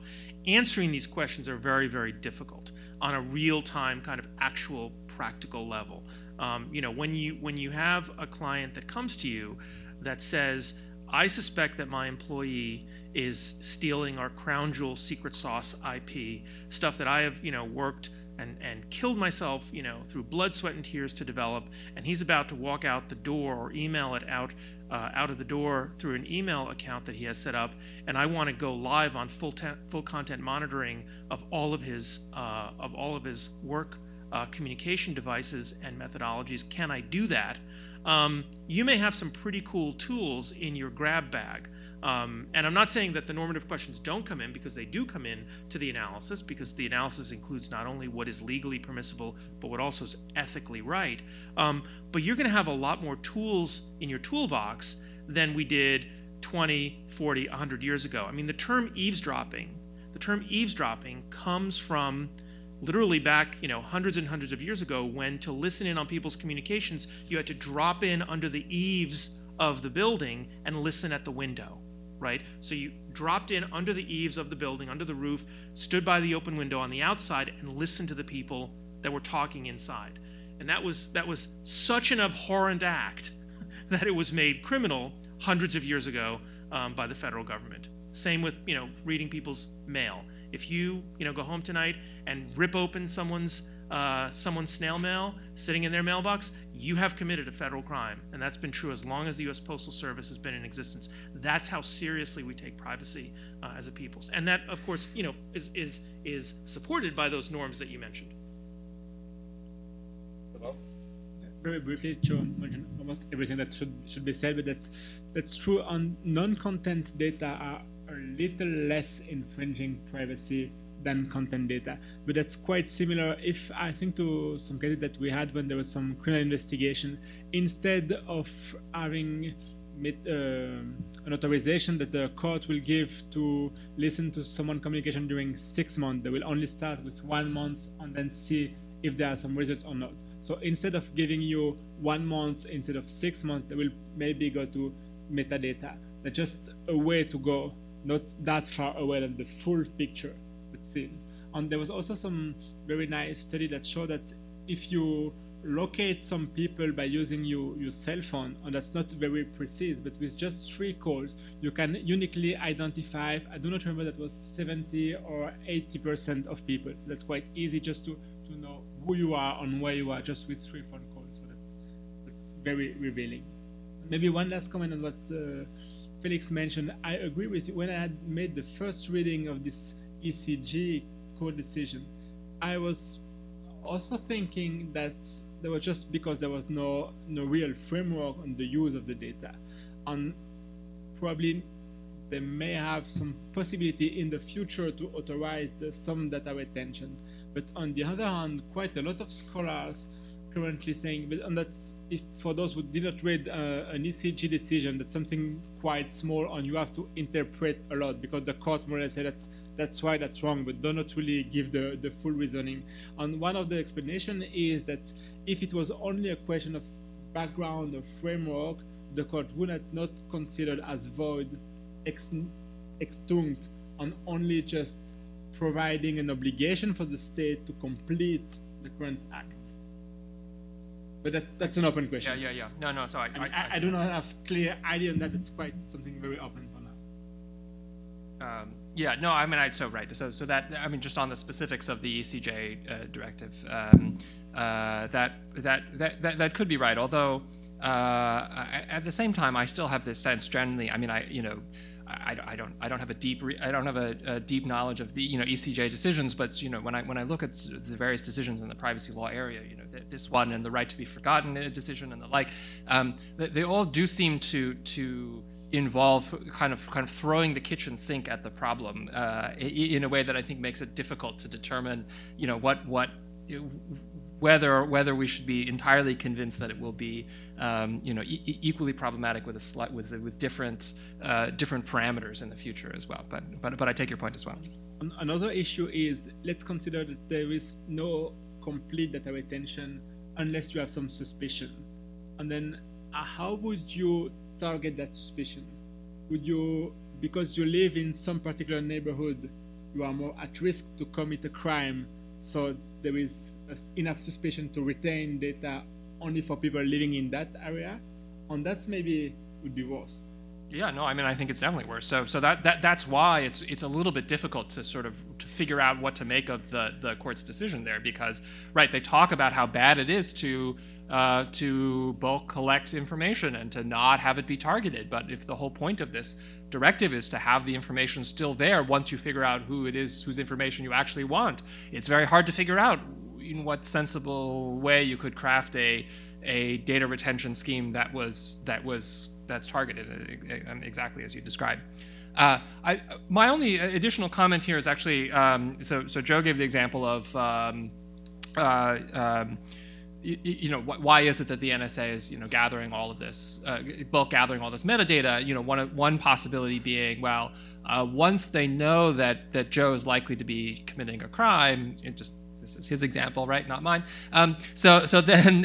answering these questions are very, very difficult on a real-time kind of actual practical level. When you have a client that comes to you that says, I suspect that my employee is stealing our crown jewel secret sauce IP, stuff that I have, worked and killed myself, through blood, sweat, and tears to develop, and he's about to walk out the door or email it out of the door through an email account that he has set up, and I want to go live on full content monitoring of all of his work communication devices and methodologies. Can I do that? You may have some pretty cool tools in your grab bag. And I'm not saying that the normative questions don't come in, because they do come in to the analysis, because the analysis includes not only what is legally permissible, but what also is ethically right. But you're going to have a lot more tools in your toolbox than we did 20, 40, 100 years ago. I mean, the term eavesdropping comes from literally back, hundreds and hundreds of years ago, when to listen in on people's communications, you had to drop in under the eaves of the building and listen at the window, right? So you dropped in under the eaves of the building, under the roof, stood by the open window on the outside and listened to the people that were talking inside. And that was such an abhorrent act that it was made criminal hundreds of years ago by the federal government. Same with, reading people's mail. If you, go home tonight and rip open someone's snail mail sitting in their mailbox, you have committed a federal crime. And that's been true as long as the U.S. Postal Service has been in existence. That's how seriously we take privacy as a people. And that, of course, is supported by those norms that you mentioned. Very briefly, to mention almost everything that should be said, but that's true. On non-content data are a little less infringing privacy than content data, but that's quite similar. If I think to some cases that we had when there was some criminal investigation, instead of having an authorization that the court will give to listen to someone's communication during 6 months, they will only start with 1 month and then see if there are some results or not. So instead of giving you 1 month instead of 6 months, they will maybe go to metadata. That's just a way to go, not that far away than the full picture would seem. And there was also some very nice study that showed that if you locate some people by using your cell phone, and that's not very precise, but with just 3 calls, you can uniquely identify, I do not remember, that was 70 or 80% of people. So that's quite easy just to know who you are and where you are just with 3 phone calls. So that's very revealing. Maybe one last comment on what Felix mentioned. I agree with you. When I had made the first reading of this ECG co-decision. I was also thinking that there was just because there was no real framework on the use of the data, and probably they may have some possibility in the future to authorize some data retention. But on the other hand, quite a lot of scholars currently saying, and that's if for those who did not read an ECG decision, that's something quite small, and you have to interpret a lot because the court more or less said that's right, that's wrong, but do not really give the full reasoning. And one of the explanation is that if it was only a question of background or framework, the court would not considered as void extinct on only just providing an obligation for the state to complete the current act. But that's an open question. Yeah. No. So I do not have clear idea on that. It's quite something very open for now. Yeah. No. I mean, right. So that, I mean, just on the specifics of the ECJ directive, that could be right. Although at the same time, I still have this sense generally. I mean, I don't have a deep knowledge of the ECJ decisions, but when I look at the various decisions in the privacy law area, this one and the right to be forgotten decision and the like, they all do seem to involve kind of throwing the kitchen sink at the problem in a way that I think makes it difficult to determine whether we should be entirely convinced that it will be equally problematic with different parameters in the future as well. But I take your point as well. Another issue is, let's consider that there is no complete data retention unless you have some suspicion. And then how would you target that suspicion? Would you, because you live in some particular neighborhood, you are more at risk to commit a crime, so there is enough suspicion to retain data only for people living in that area, and that maybe would be worse. Yeah, no, I mean, I think it's definitely worse. So that's why it's a little bit difficult to to figure out what to make of the court's decision there, because right, they talk about how bad it is to bulk collect information and to not have it be targeted. But if the whole point of this directive is to have the information still there once you figure out who it is whose information you actually want, it's very hard to figure out in what sensible way you could craft a data retention scheme that's targeted exactly as you described. My only additional comment here is actually, so Joe gave the example of why is it that the NSA is gathering all of this, bulk gathering all this metadata? One possibility being, well, once they know that Joe is likely to be committing a crime, this is his example, right? Not mine. So then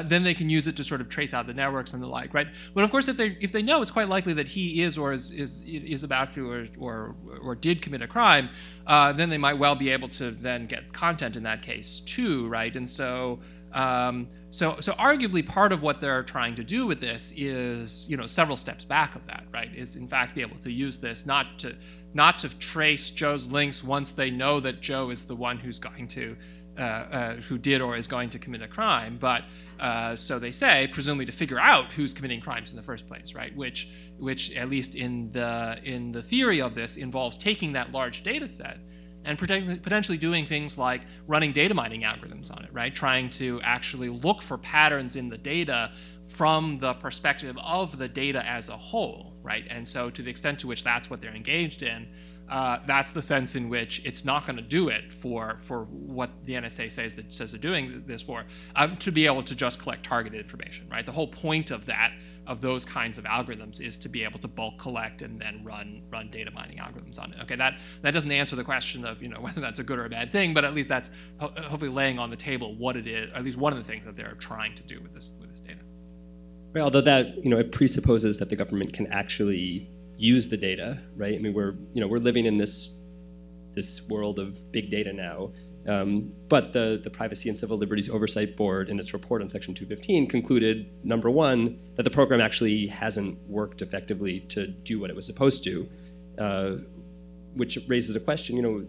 they can use it to sort of trace out the networks and the like, right? But of course, if they know it's quite likely that he is or is about to or did commit a crime, then they might well be able to then get content in that case too, right? And so arguably part of what they're trying to do with this is several steps back of that, right? Is in fact be able to use this not to trace Joe's links once they know that Joe is the one who's going to who did or is going to commit a crime, but so they say presumably to figure out who's committing crimes in the first place, right? Which at least in the theory of this involves taking that large data set and potentially doing things like running data mining algorithms on it, right? Trying to actually look for patterns in the data from the perspective of the data as a whole, right? And so to the extent to which that's what they're engaged in, that's the sense in which it's not going to do it for what the NSA says they're doing this for, to be able to just collect targeted information, right? The whole point of those kinds of algorithms is to be able to bulk collect and then run data mining algorithms on it. Okay, that doesn't answer the question of whether that's a good or a bad thing, but at least that's hopefully laying on the table what it is, at least one of the things that they're trying to do with this data. Right, although that it presupposes that the government can actually use the data, right? I mean, we're living in this world of big data now, but the Privacy and Civil Liberties Oversight Board, in its report on Section 215, concluded, number one, that the program actually hasn't worked effectively to do what it was supposed to, which raises a question: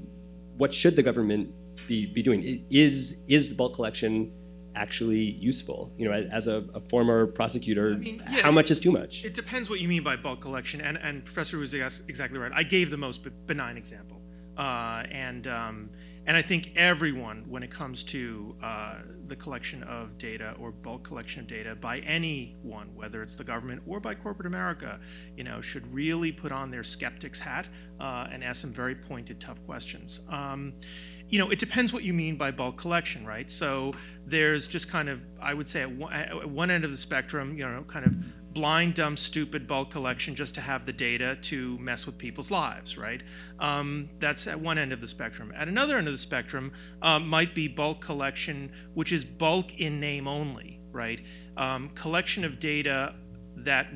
what should the government be doing? Is the bulk collection actually useful? As a former prosecutor, how much is too much? It depends what you mean by bulk collection, and Professor was exactly right. I gave the most benign example, And I think everyone, when it comes to the collection of data or bulk collection of data by anyone, whether it's the government or by corporate America, should really put on their skeptic's hat and ask some very pointed, tough questions. It depends what you mean by bulk collection, right? So there's just kind of, I would say, at one end of the spectrum, kind of blind, dumb, stupid bulk collection just to have the data to mess with people's lives, right? That's at one end of the spectrum. At another end of the spectrum might be bulk collection, which is bulk in name only, right? Collection of data that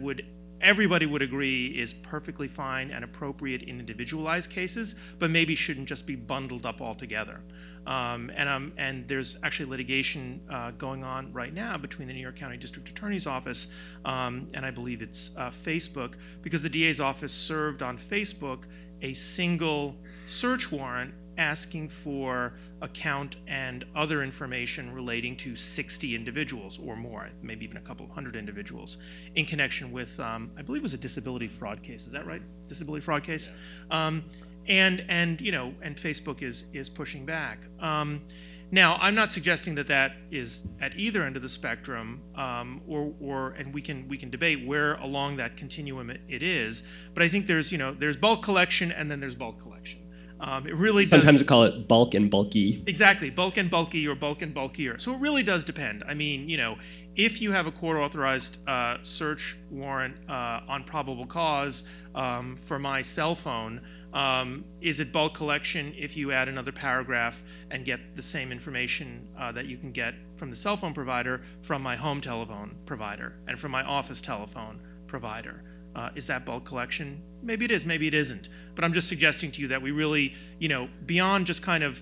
everybody would agree is perfectly fine and appropriate in individualized cases, but maybe shouldn't just be bundled up altogether. And there's actually litigation going on right now between the New York County District Attorney's Office and I believe it's Facebook, because the DA's office served on Facebook a single search warrant asking for account and other information relating to 60 individuals or more, maybe even a couple of hundred individuals, in connection with, I believe it was a disability fraud case. Is that right? Disability fraud case? Yeah. And Facebook is pushing back. Now, I'm not suggesting that is at either end of the spectrum, and we can debate where along that continuum it is. But I think there's bulk collection and then there's bulk collection. It really sometimes we call it bulk and bulky. Exactly, bulk and bulky or bulk and bulkier. So it really does depend. I mean, if you have a court-authorized search warrant on probable cause for my cell phone, is it bulk collection if you add another paragraph and get the same information that you can get from the cell phone provider from my home telephone provider and from my office telephone provider? Is that bulk collection? Maybe it is, maybe it isn't. But I'm just suggesting to you that we really, beyond just kind of,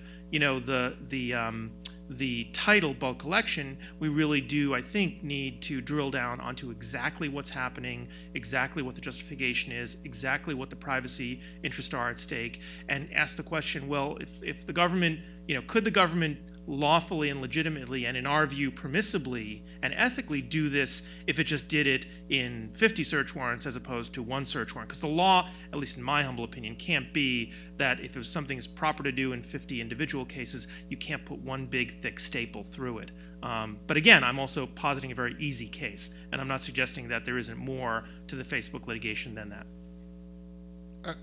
the title bulk collection, we really do, I think, need to drill down onto exactly what's happening, exactly what the justification is, exactly what the privacy interests are at stake, and ask the question, well, if the government, could the government lawfully and legitimately and in our view permissibly and ethically do this if it just did it in 50 search warrants as opposed to one search warrant? Because the law, at least in my humble opinion, can't be that if it was something is proper to do in 50 individual cases, you can't put one big thick staple through it. But again, I'm also positing a very easy case, and I'm not suggesting that there isn't more to the Facebook litigation than that.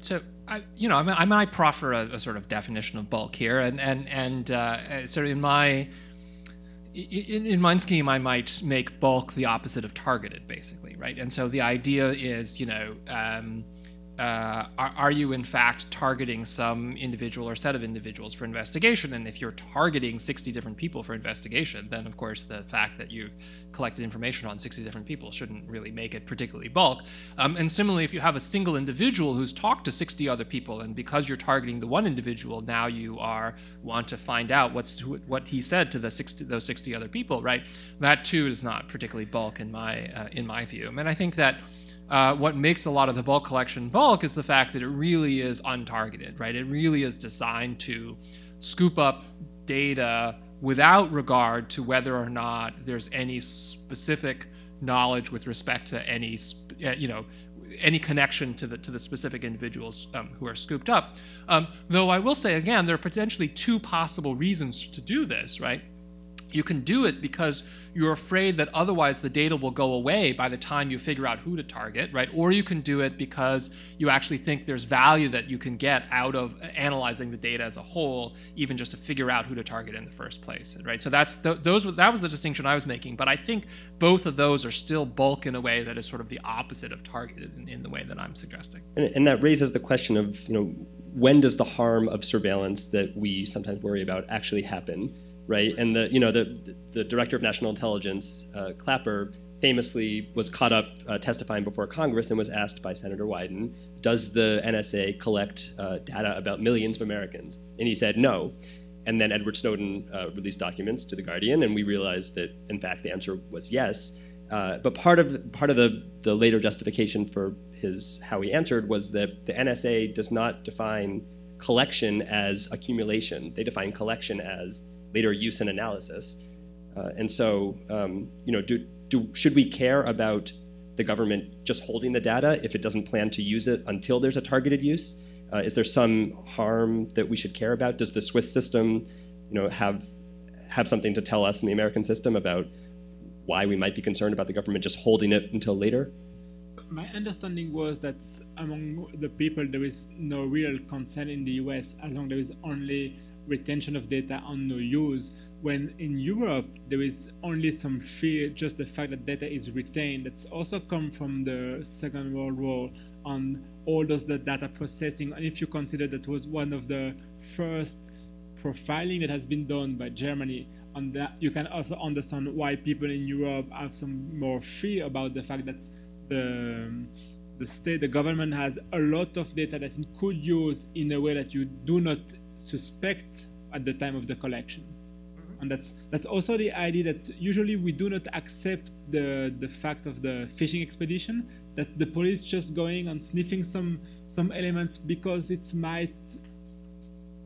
So I might proffer a sort of definition of bulk here, and sort of in my scheme, I might make bulk the opposite of targeted, basically, right? And so the idea is, are you in fact targeting some individual or set of individuals for investigation? And if you're targeting 60 different people for investigation, then of course the fact that you've collected information on 60 different people shouldn't really make it particularly bulk. And similarly, if you have a single individual who's talked to 60 other people, and because you're targeting the one individual, now you want to find out what he said to those 60 other people, right? That too is not particularly bulk in my view. And I think that what makes a lot of the bulk collection bulk is the fact that it really is untargeted, right? It really is designed to scoop up data without regard to whether or not there's any specific knowledge with respect to any connection to the specific individuals who are scooped up. Though I will say again, there are potentially two possible reasons to do this, right? You can do it because you're afraid that otherwise the data will go away by the time you figure out who to target, right? Or you can do it because you actually think there's value that you can get out of analyzing the data as a whole, even just to figure out who to target in the first place, right? So that was the distinction I was making. But I think both of those are still bulk in a way that is sort of the opposite of targeted in the way that I'm suggesting. And that raises the question of, when does the harm of surveillance that we sometimes worry about actually happen? Right, and the director of national intelligence, Clapper, famously was caught up testifying before Congress and was asked by Senator Wyden, "Does the NSA collect data about millions of Americans?" And he said no. And then Edward Snowden released documents to The Guardian, and we realized that in fact the answer was yes. But part of the later justification for how he answered was that the NSA does not define collection as accumulation. They define collection as later use and analysis. And so, should we care about the government just holding the data if it doesn't plan to use it until there's a targeted use? Is there some harm that we should care about? Does the Swiss system, have something to tell us in the American system about why we might be concerned about the government just holding it until later? So my understanding was that among the people there is no real concern in the US as long as there is only retention of data and no use, when in Europe there is only some fear, just the fact that data is retained. That's also come from the Second World War on all those the data processing. And if you consider that was one of the first profiling that has been done by Germany, on that you can also understand why people in Europe have some more fear about the fact that the government has a lot of data that it could use in a way that you do not suspect at the time of the collection. And that's also the idea that usually we do not accept the fact of the fishing expedition, that the police just going and sniffing some elements because it might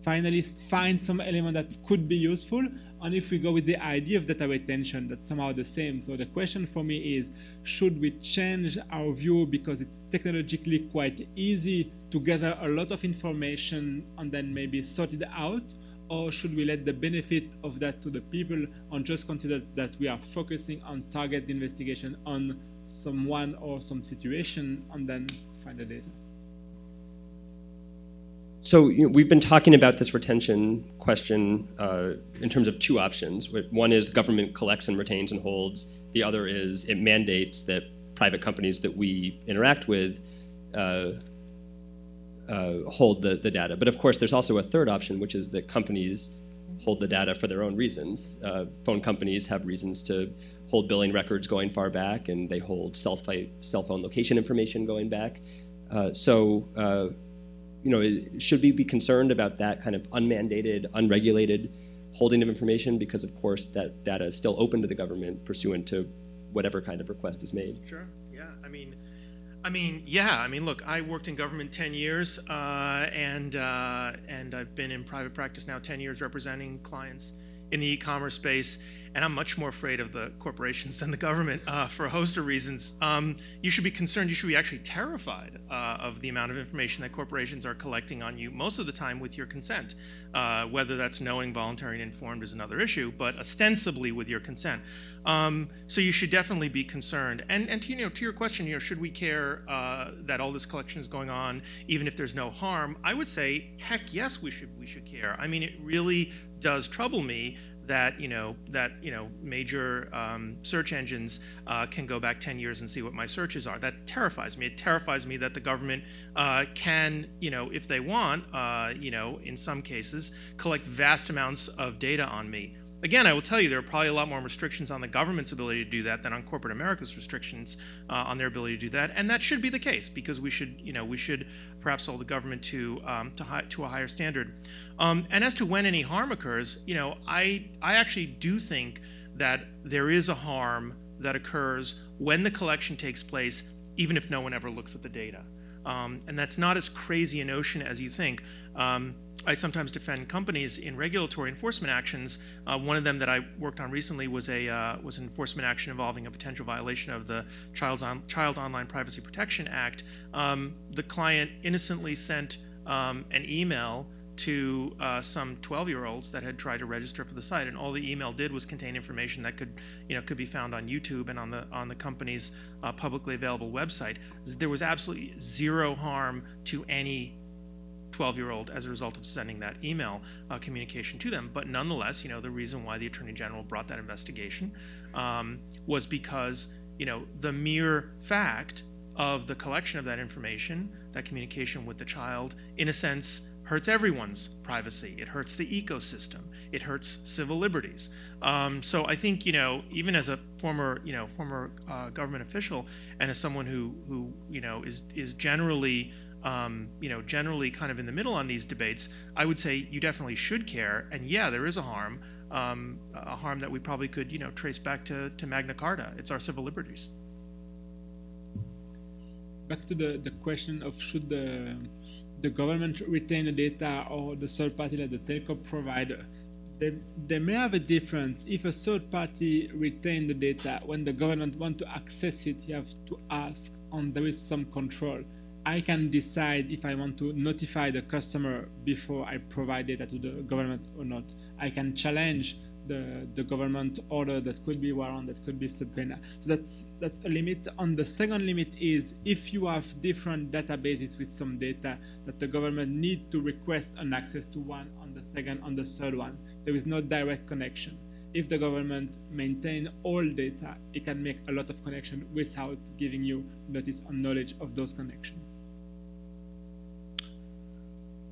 finally find some element that could be useful. And if we go with the idea of data retention, that's somehow the same. So the question for me is, should we change our view because it's technologically quite easy to gather a lot of information and then maybe sort it out? Or should we let the benefit of that to the people and just consider that we are focusing on target investigation on someone or some situation and then find the data? So we've been talking about this retention question in terms of two options. One is government collects and retains and holds. The other is it mandates that private companies that we interact with hold the data. But of course, there's also a third option, which is that companies hold the data for their own reasons. Phone companies have reasons to hold billing records going far back, and they hold cell phone location information going back. Should we be concerned about that kind of unmandated, unregulated holding of information? Because of course that data is still open to the government pursuant to whatever kind of request is made. Sure. Yeah. Look, I worked in government 10 years, and I've been in private practice now 10 years representing clients in the e-commerce space, and I'm much more afraid of the corporations than the government for a host of reasons. You should be concerned, you should be actually terrified of the amount of information that corporations are collecting on you, most of the time with your consent. Whether that's knowing, voluntary, and informed is another issue, but ostensibly with your consent. So you should definitely be concerned. And to your question, should we care that all this collection is going on, even if there's no harm? I would say, heck yes, we should care. I mean, it really does trouble me that major search engines can go back 10 years and see what my searches are. That terrifies me. It terrifies me that the government can, if they want, in some cases, collect vast amounts of data on me. Again, I will tell you there are probably a lot more restrictions on the government's ability to do that than on corporate America's restrictions on their ability to do that, and that should be the case because we should perhaps hold the government to a higher standard. And as to when any harm occurs, I actually do think that there is a harm that occurs when the collection takes place, even if no one ever looks at the data. And that's not as crazy a notion as you think. I sometimes defend companies in regulatory enforcement actions. One of them that I worked on recently was an enforcement action involving a potential violation of the Child Online Privacy Protection Act. The client innocently sent an email to some 12-year-olds that had tried to register for the site, and all the email did was contain information that could be found on YouTube and on the company's publicly available website. There was absolutely zero harm to any 12-year-old as a result of sending that email communication to them. But nonetheless, the reason why the Attorney General brought that investigation was because the mere fact of the collection of that information, that communication with the child, in a sense, hurts everyone's privacy. It hurts the ecosystem. It hurts civil liberties. So I think even as a former government official and as someone who is generally generally kind of in the middle on these debates, I would say you definitely should care. And yeah, there is a harm that we probably could trace back to Magna Carta. It's our civil liberties. Back to the question of should the government retain the data or the third party like the telco provider. They may have a difference. If a third party retain the data, when the government want to access it, you have to ask, and there is some control. I can decide if I want to notify the customer before I provide data to the government or not. I can challenge the government order that could be warrant, that could be subpoena. So that's a limit. And the second limit is if you have different databases with some data that the government need to request an access to one, on the second, on the third one. There is no direct connection. If the government maintain all data, it can make a lot of connection without giving you notice and knowledge of those connections.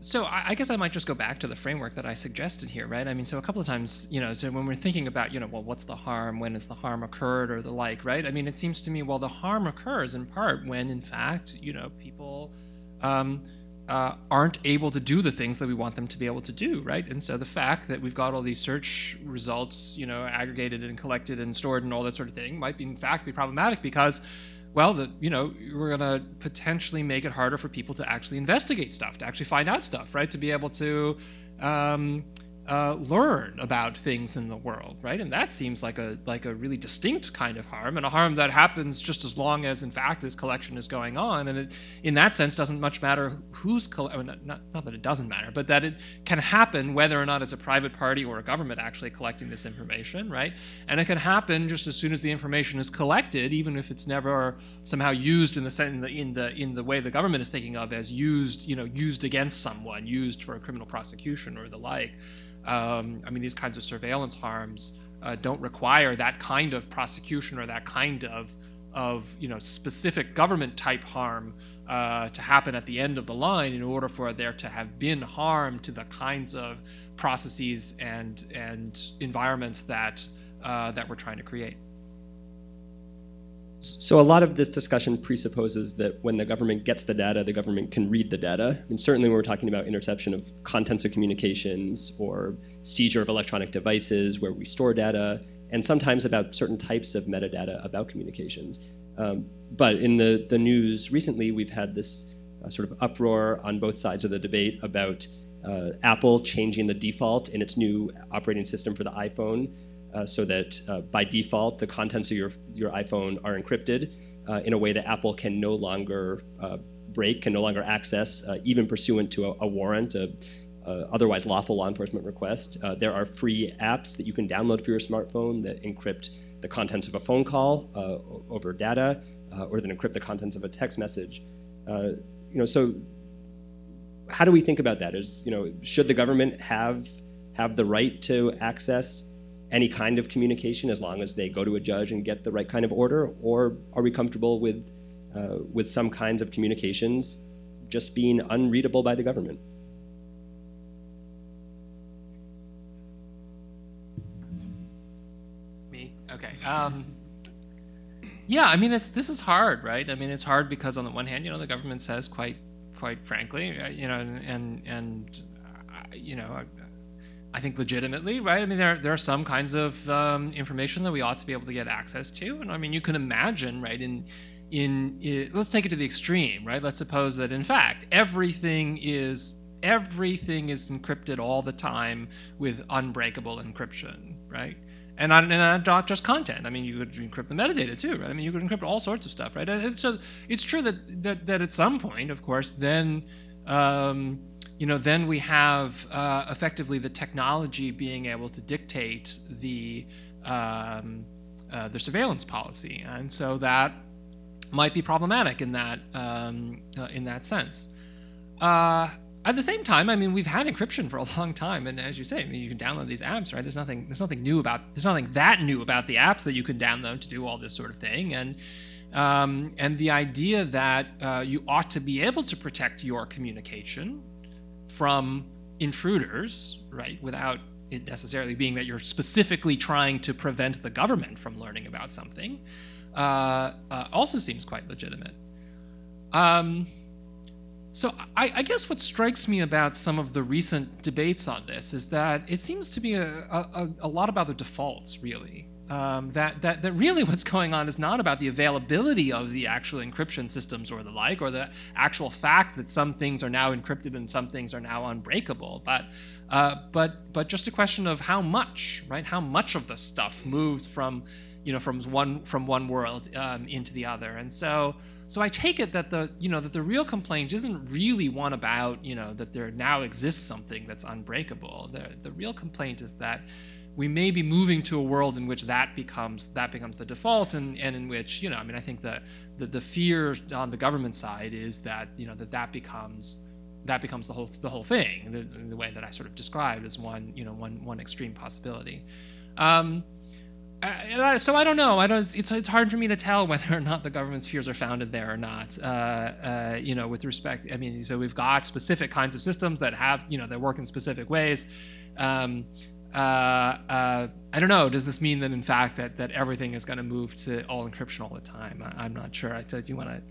So I guess I might just go back to the framework that I suggested here, right? I mean, so a couple of times, so when we're thinking about, well, what's the harm, when has the harm occurred or the like, right? I mean, it seems to me, well, the harm occurs in part when, in fact, people aren't able to do the things that we want them to be able to do, right? And so the fact that we've got all these search results, aggregated and collected and stored and all that sort of thing might be, in fact, be problematic because, well, we're going to potentially make it harder for people to actually investigate stuff, to actually find out stuff, right? To be able to learn about things in the world, right? And that seems like a really distinct kind of harm, and a harm that happens just as long as, in fact, this collection is going on. And it, in that sense, doesn't much matter who's not that it doesn't matter, but that it can happen whether or not it's a private party or a government actually collecting this information, right? And it can happen just as soon as the information is collected, even if it's never somehow used in the way the government is thinking of as used against someone, used for a criminal prosecution or the like. I mean, these kinds of surveillance harms don't require that kind of prosecution or that kind of specific government type harm to happen at the end of the line in order for there to have been harm to the kinds of processes and environments that we're trying to create. So a lot of this discussion presupposes that when the government gets the data, the government can read the data. I mean, certainly when we're talking about interception of contents of communications or seizure of electronic devices where we store data, and sometimes about certain types of metadata about communications. But in the news recently, we've had this sort of uproar on both sides of the debate about Apple changing the default in its new operating system for the iPhone, so that by default, the contents of your iPhone are encrypted in a way that Apple can no longer break, can no longer access, even pursuant to a warrant, otherwise lawful law enforcement request. There are free apps that you can download for your smartphone that encrypt the contents of a phone call over data, or that encrypt the contents of a text message. So how do we think about that? Should the government have the right to access any kind of communication as long as they go to a judge and get the right kind of order, or are we comfortable with some kinds of communications just being unreadable by the government? Me? Okay. Yeah, I mean, this is hard, right? I mean, it's hard because on the one hand, the government says quite frankly, I think legitimately, right? I mean, there are some kinds of information that we ought to be able to get access to, and I mean, you can imagine, right? Let's take it to the extreme, right? Let's suppose that in fact everything is encrypted all the time with unbreakable encryption, right? And not just content. I mean, you could encrypt the metadata too, right? I mean, you could encrypt all sorts of stuff, right? And so it's true that at some point, of course, then. Then we have effectively the technology being able to dictate the surveillance policy, and so that might be problematic in that sense. At the same time, I mean, we've had encryption for a long time, and as you say, I mean, you can download these apps, right? There's nothing that new about the apps that you can download to do all this sort of thing, and the idea that you ought to be able to protect your communication from intruders, right, without it necessarily being that you're specifically trying to prevent the government from learning about something, also seems quite legitimate. So I guess what strikes me about some of the recent debates on this is that it seems to be a lot about the defaults, really. That really what's going on is not about the availability of the actual encryption systems or the like, or the actual fact that some things are now encrypted and some things are now unbreakable, but just a question of how much, right? How much of the stuff moves from from one world into the other. And so I take it that the real complaint isn't really one about that there now exists something that's unbreakable. The real complaint is that we may be moving to a world in which that becomes the default, and in which I think the fear on the government side is that that becomes the whole thing, the way that I sort of described as one extreme possibility. So I don't know. It's hard for me to tell whether or not the government's fears are founded there or not. With respect, so we've got specific kinds of systems that have that work in specific ways. I don't know. Does this mean that in fact that everything is going to move to all encryption all the time? I'm not sure. You want to?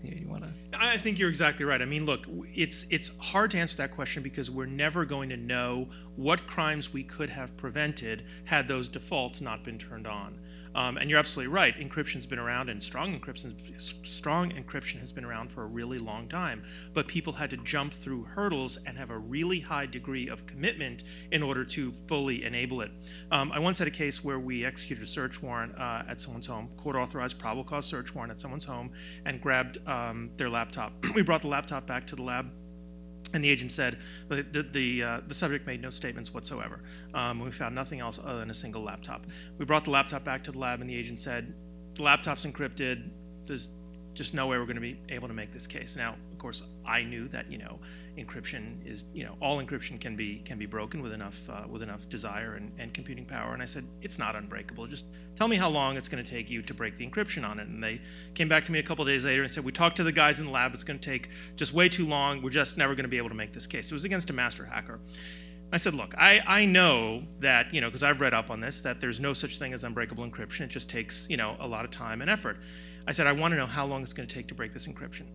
I think you're exactly right. Look, it's hard to answer that question because we're never going to know what crimes we could have prevented had those defaults not been turned on. And you're absolutely right. Encryption's been around, and strong encryption has been around for a really long time. But people had to jump through hurdles and have a really high degree of commitment in order to fully enable it. I once had a case where we executed a search warrant at someone's home, court-authorized probable cause search warrant at someone's home, and grabbed their laptop. We brought the laptop back to the lab. And the agent said the subject made no statements whatsoever. We found nothing else other than a single laptop. We brought the laptop back to the lab, and the agent said, the laptop's encrypted. There's just no way we're going to be able to make this case. Now, of course, I knew that encryption is all encryption can be broken with enough desire and computing power. And I said, it's not unbreakable. Just tell me how long it's going to take you to break the encryption on it. And they came back to me a couple of days later and said, we talked to the guys in the lab. It's going to take just way too long. We're just never going to be able to make this case. It was against a master hacker. I said, look, I know that, because I've read up on this, that there's no such thing as unbreakable encryption. It just takes, a lot of time and effort. I said, I want to know how long it's going to take to break this encryption.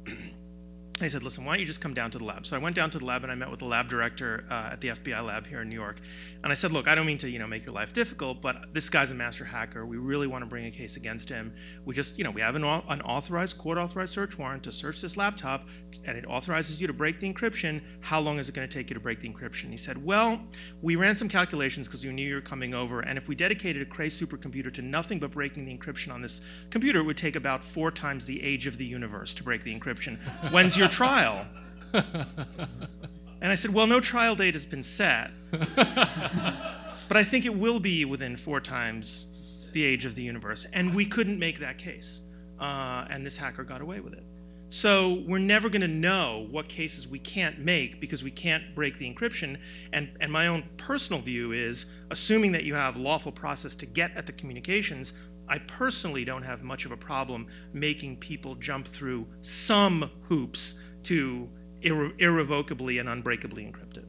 They said, listen, why don't you just come down to the lab? So I went down to the lab and I met with the lab director at the FBI lab here in New York. And I said, look, I don't mean to, make your life difficult, but this guy's a master hacker. We really want to bring a case against him. We just, we have an authorized, court-authorized search warrant to search this laptop, and it authorizes you to break the encryption. How long is it going to take you to break the encryption? He said, well, we ran some calculations because we knew you were coming over, and if we dedicated a Cray supercomputer to nothing but breaking the encryption on this computer, it would take about 4 times the age of the universe to break the encryption. When's your trial? And I said, well, no trial date has been set, but I think it will be within 4 times the age of the universe. And we couldn't make that case, and this hacker got away with it. So we're never going to know what cases we can't make because we can't break the encryption. And my own personal view is, assuming that you have lawful process to get at the communications, I personally don't have much of a problem making people jump through some hoops to irrevocably and unbreakably encrypt it.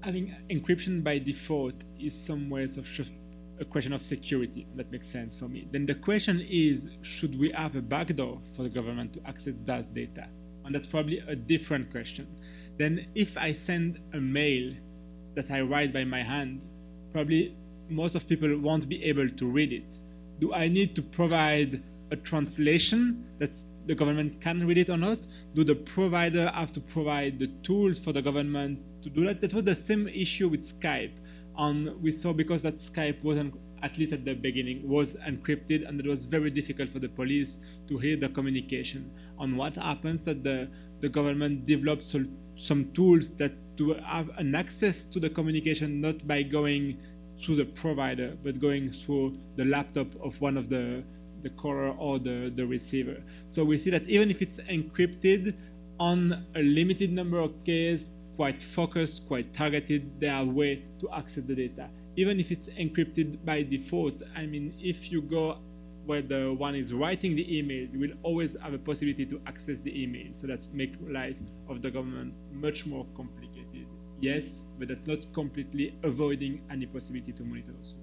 I think encryption by default is some ways of just a question of security. That makes sense for me. Then the question is, should we have a backdoor for the government to access that data? And that's probably a different question. Then if I send a mail that I write by my hand, probably most of people won't be able to read it. Do I need to provide a translation that the government can read it or not? Do the provider have to provide the tools for the government to do that? That was the same issue with Skype. We saw because that Skype wasn't, at least at the beginning, was encrypted, and it was very difficult for the police to hear the communication. On what happens that the government developed some tools that to have an access to the communication, not by going through the provider, but going through the laptop of one of the caller or the receiver. So we see that even if it's encrypted on a limited number of cases, quite focused, quite targeted, there are ways to access the data. Even if it's encrypted by default, if you go where the one is writing the email, you will always have a possibility to access the email. So that's make life of the government much more complicated. Yes, but that's not completely avoiding any possibility to monitor us.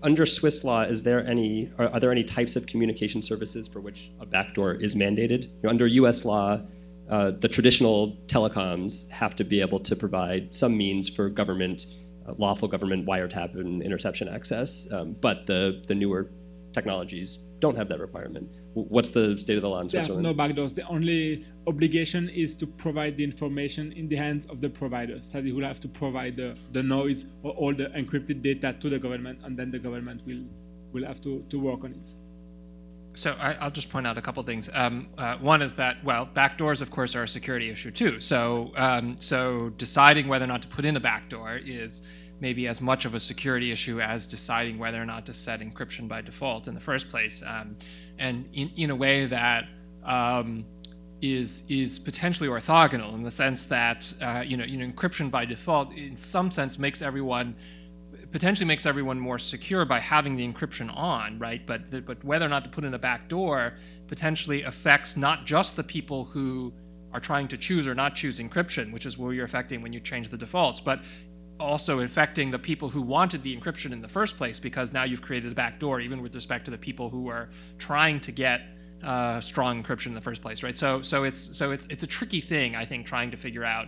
Under Swiss law, are there any types of communication services for which a backdoor is mandated? Under US law, the traditional telecoms have to be able to provide some means for lawful government wiretap and interception access, but the newer technologies don't have that requirement. What's the state of the law in They have Switzerland? no backdoors. The only obligation is to provide the information in the hands of the provider. So they will have to provide the noise or all the encrypted data to the government, and then the government will have to work on it. So I'll just point out a couple things. One is that, well, backdoors, of course, are a security issue too. So deciding whether or not to put in a backdoor is maybe as much of a security issue as deciding whether or not to set encryption by default in the first place, and in a way that is potentially orthogonal in the sense that encryption by default in some sense potentially makes everyone more secure by having the encryption on, right? But whether or not to put in a backdoor potentially affects not just the people who are trying to choose or not choose encryption, which is where you're affecting when you change the defaults, but also affecting the people who wanted the encryption in the first place, because now you've created a backdoor, even with respect to the people who are trying to get strong encryption in the first place, right? So it's a tricky thing, I think, trying to figure out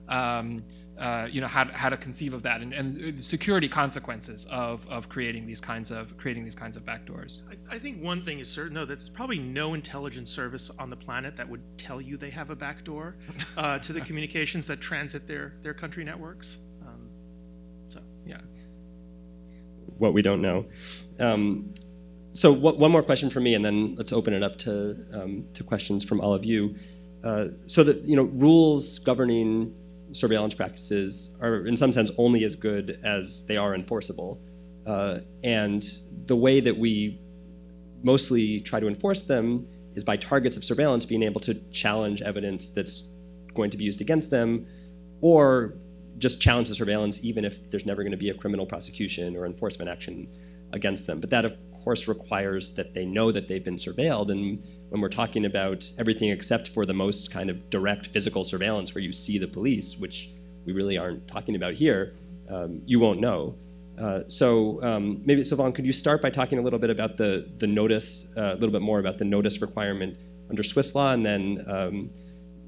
how to conceive of that and the security consequences of creating these kinds of backdoors. I think one thing is certain, though, there's probably no intelligence service on the planet that would tell you they have a backdoor to the communications that transit their country networks. Yeah. What we don't know. So one more question for me, and then let's open it up to questions from all of you. So that rules governing surveillance practices are in some sense only as good as they are enforceable, and the way that we mostly try to enforce them is by targets of surveillance being able to challenge evidence that's going to be used against them, or just challenge the surveillance even if there's never going to be a criminal prosecution or enforcement action against them. But that, of course, requires that they know that they've been surveilled. And when we're talking about everything except for the most kind of direct physical surveillance where you see the police, which we really aren't talking about here, you won't know. So maybe, SYLVAIN, could you start by talking a little bit about the notice, a little bit more about the notice requirement under Swiss law, and then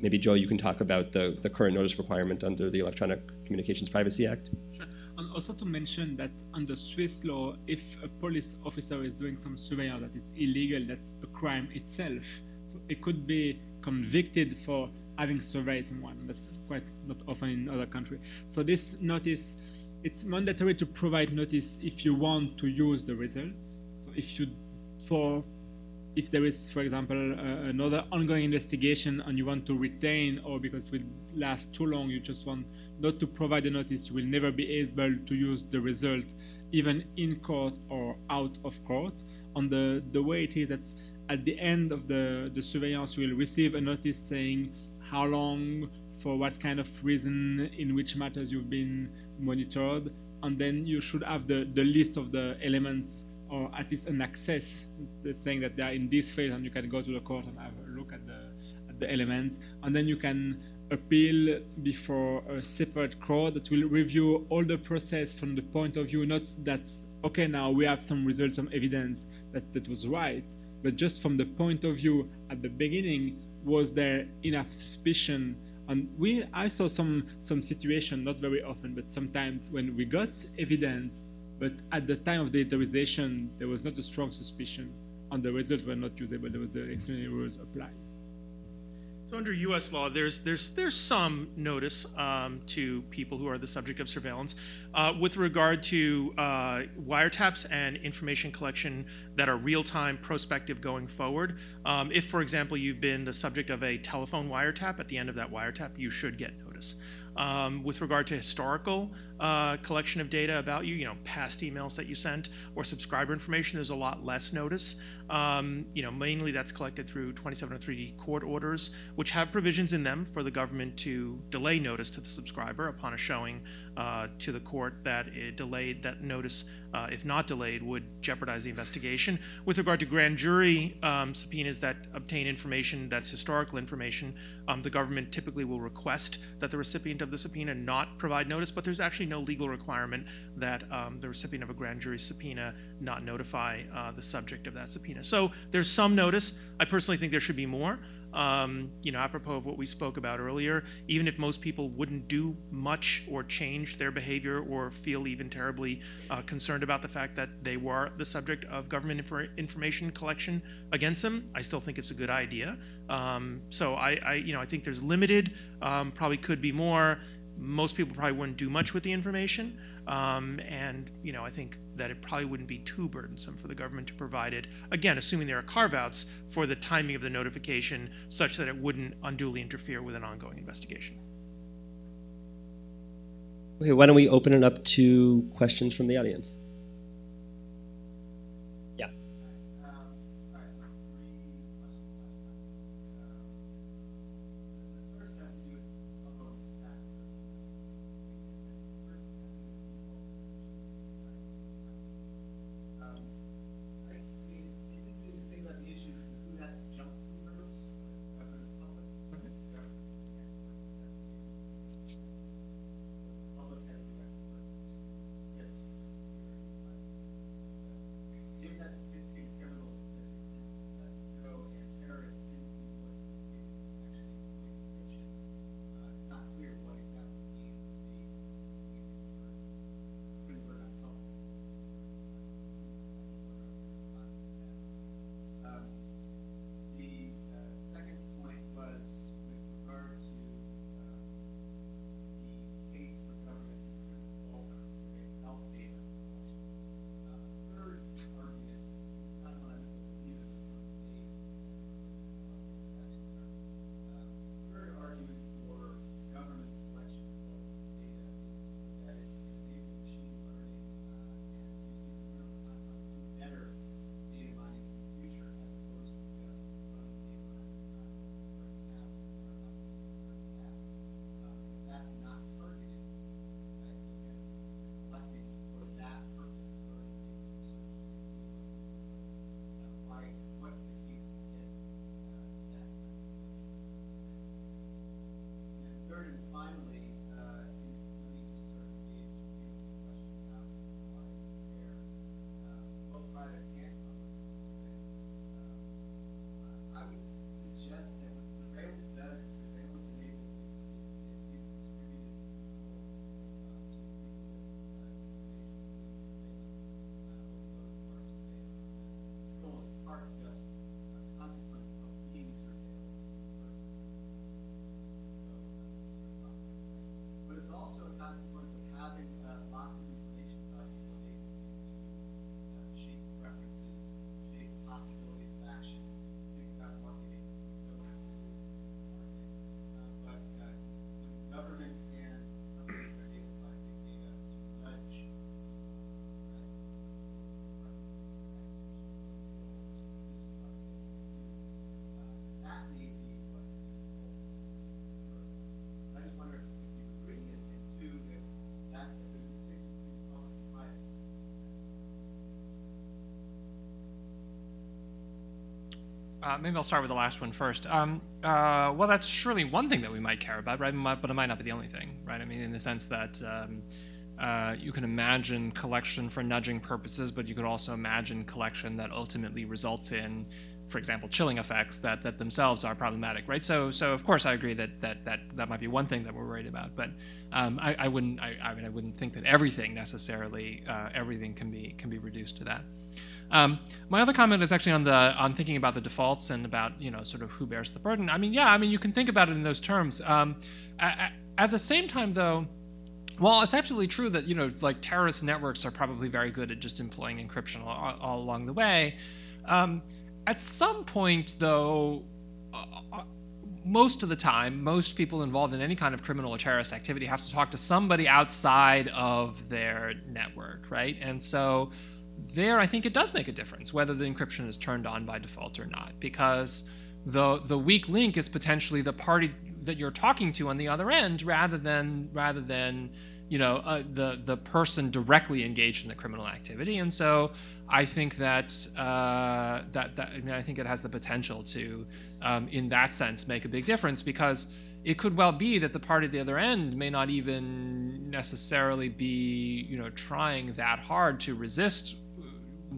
maybe, Joe, you can talk about the current notice requirement under the Electronic Communications Privacy Act. Sure. And also to mention that under Swiss law, if a police officer is doing some surveillance that is illegal, that's a crime itself. So it could be convicted for having surveyed someone. That's quite not often in other countries. So this notice, it's mandatory to provide notice if you want to use the results. So if there is, for example, another ongoing investigation and you want to retain, or because it will last too long, you just want not to provide a notice, you will never be able to use the result, even in court or out of court. On the way it is, that's at the end of the surveillance, you will receive a notice saying how long, for what kind of reason, in which matters you've been monitored, and then you should have the list of the elements, or at least an access saying that they are in this phase, and you can go to the court and have a look at the elements, and then you can appeal before a separate court that will review all the process from the point of view, not that, okay, now we have some results, some evidence that was right, but just from the point of view at the beginning, was there enough suspicion? And I saw some situation, not very often, but sometimes when we got evidence, but at the time of the authorization, there was not a strong suspicion, and the results were not usable. There was the extraordinary rules applied. So under U.S. law, there's some notice to people who are the subject of surveillance with regard to wiretaps and information collection that are real-time, prospective going forward. If, for example, you've been the subject of a telephone wiretap, at the end of that wiretap, you should get notice. With regard to historical collection of data about you, past emails that you sent or subscriber information, there's a lot less notice. Mainly that's collected through 2703 court orders, which have provisions in them for the government to delay notice to the subscriber upon a showing to the court that it delayed that notice, if not delayed, would jeopardize the investigation. With regard to grand jury subpoenas that obtain information that's historical information, the government typically will request that the recipient of the subpoena not provide notice, but there's actually no legal requirement that the recipient of a grand jury subpoena not notify the subject of that subpoena. So there's some notice. I personally think there should be more. apropos of what we spoke about earlier, even if most people wouldn't do much or change their behavior or feel even terribly concerned about the fact that they were the subject of government information collection against them, I still think it's a good idea. So I think there's limited, probably could be more. Most people probably wouldn't do much with the information, and I think that it probably wouldn't be too burdensome for the government to provide it, again, assuming there are carve-outs for the timing of the notification such that it wouldn't unduly interfere with an ongoing investigation. Okay, why don't we open it up to questions from the audience? Yeah. Maybe I'll start with the last one first. Well, that's surely one thing that we might care about, right? But it might not be the only thing, right? I mean, in the sense that you can imagine collection for nudging purposes, but you could also imagine collection that ultimately results in, for example, chilling effects that themselves are problematic, right? So of course I agree that might be one thing that we're worried about, but I wouldn't think that everything necessarily everything can be reduced to that. My other comment is actually on thinking about the defaults and about sort of who bears the burden. I mean, you can think about it in those terms. At the same time, though, while it's absolutely true that like terrorist networks are probably very good at just employing encryption all along the way, at some point, though, most of the time, most people involved in any kind of criminal or terrorist activity have to talk to somebody outside of their network, right? And so there, I think it does make a difference whether the encryption is turned on by default or not, because the weak link is potentially the party that you're talking to on the other end, rather than the person directly engaged in the criminal activity. And so I think that I think it has the potential to, in that sense, make a big difference, because it could well be that the party at the other end may not even necessarily be trying that hard to resist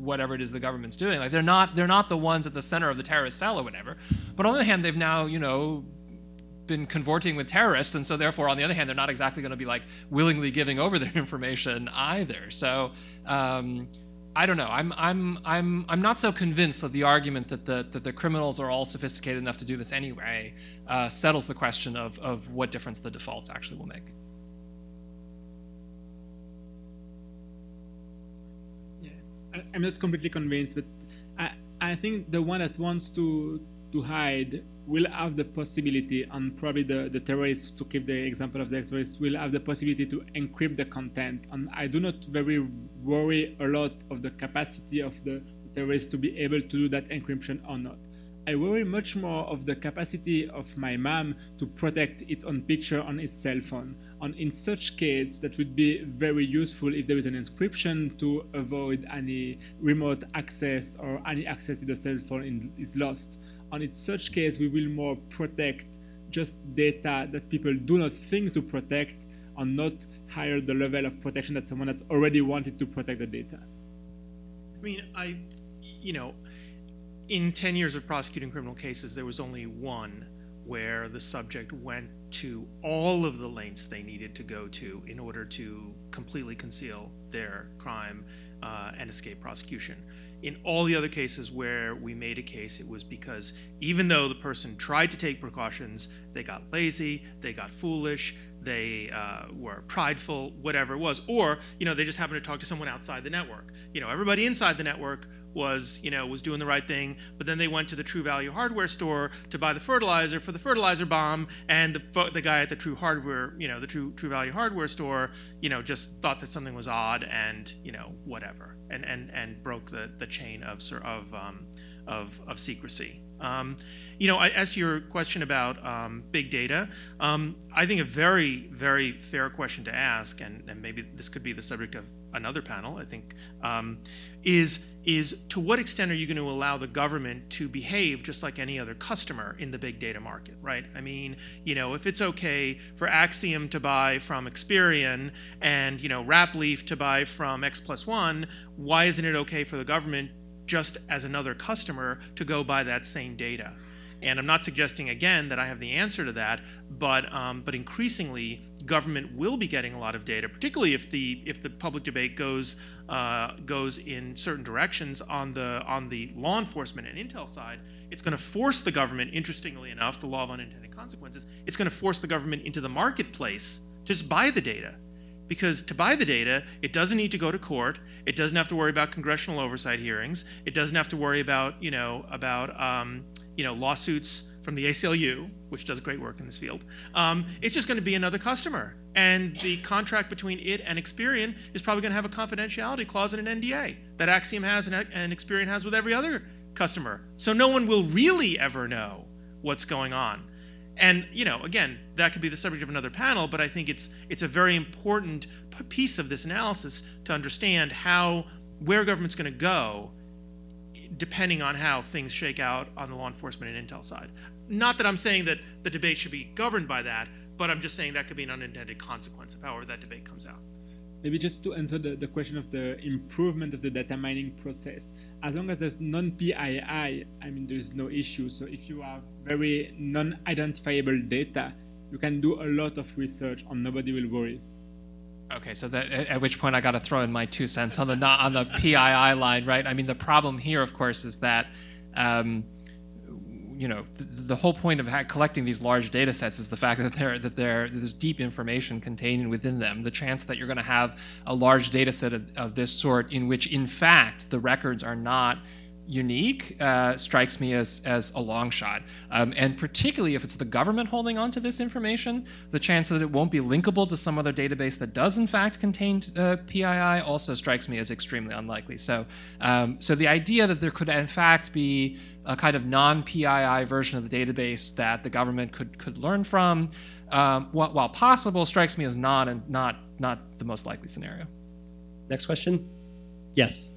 whatever it is the government's doing. Like they're not the ones at the center of the terrorist cell or whatever. But on the other hand, they've now, you know, been consorting with terrorists, and so therefore, on the other hand, they're not exactly going to be like willingly giving over their information either. So I don't know. I'm not so convinced that the argument that the criminals are all sophisticated enough to do this anyway settles the question of what difference the defaults actually will make. Yeah, I'm not completely convinced, but I think the one that wants to hide will have the possibility, and probably the terrorists, to keep the example of the terrorists, will have the possibility to encrypt the content. And I do not very worry a lot of the capacity of the terrorists to be able to do that encryption or not. I worry much more of the capacity of my mom to protect its own picture on his cell phone. And in such case, that would be very useful if there is an encryption to avoid any remote access or any access to the cell phone is lost. And in such case, we will more protect just data that people do not think to protect, and not higher the level of protection that someone that's already wanted to protect the data. I mean, you know, in 10 years of prosecuting criminal cases, there was only one where the subject went to all of the lengths they needed to go to in order to completely conceal their crime and escape prosecution. In all the other cases where we made a case, it was because even though the person tried to take precautions, they got lazy, they got foolish, they were prideful, whatever it was, or, you know, they just happened to talk to someone outside the network. You know, everybody inside the network was doing the right thing, but then they went to the True Value hardware store to buy the fertilizer for the fertilizer bomb, and the guy at the True Hardware, you know, the True Value hardware store, you know, just thought that something was odd, and, you know, whatever, and broke the chain of secrecy. You know, as to your question about big data, I think a very, very fair question to ask, and maybe this could be the subject of another panel, I think, is to what extent are you going to allow the government to behave just like any other customer in the big data market, right? I mean, you know, if it's okay for Axiom to buy from Experian and, you know, Rapleaf to buy from X+1, why isn't it okay for the government, just as another customer, to go buy that same data? And I'm not suggesting, again, that I have the answer to that, but increasingly, government will be getting a lot of data, particularly if the public debate goes in certain directions on the law enforcement and intel side. It's going to force the government, interestingly enough, the law of unintended consequences, it's going to force the government into the marketplace to just buy the data. Because to buy the data, it doesn't need to go to court. It doesn't have to worry about congressional oversight hearings. It doesn't have to worry about lawsuits from the ACLU, which does great work in this field. It's just going to be another customer, and the contract between it and Experian is probably going to have a confidentiality clause in an NDA that Axiom has and Experian has with every other customer. So no one will really ever know what's going on. And, you know, again, that could be the subject of another panel, but I think it's a very important piece of this analysis to understand where government's going to go depending on how things shake out on the law enforcement and intel side. Not that I'm saying that the debate should be governed by that, but I'm just saying that could be an unintended consequence of however that debate comes out. Maybe just to answer the question of the improvement of the data mining process, as long as there's non-PII, I mean, there's no issue. So if you have very non-identifiable data, you can do a lot of research and nobody will worry. Okay, so that, at which point I got to throw in my 2 cents on the PII line, right? I mean, the problem here, of course, is that you know, the whole point of collecting these large data sets is the fact that there's deep information contained within them. The chance that you're going to have a large data set of this sort in which, in fact, the records are not unique strikes me as a long shot. And particularly if it's the government holding on to this information, the chance that it won't be linkable to some other database that does in fact contain PII also strikes me as extremely unlikely. So, so the idea that there could in fact be a kind of non-PII version of the database that the government could learn from, while possible, strikes me as not the most likely scenario. Next question? Yes.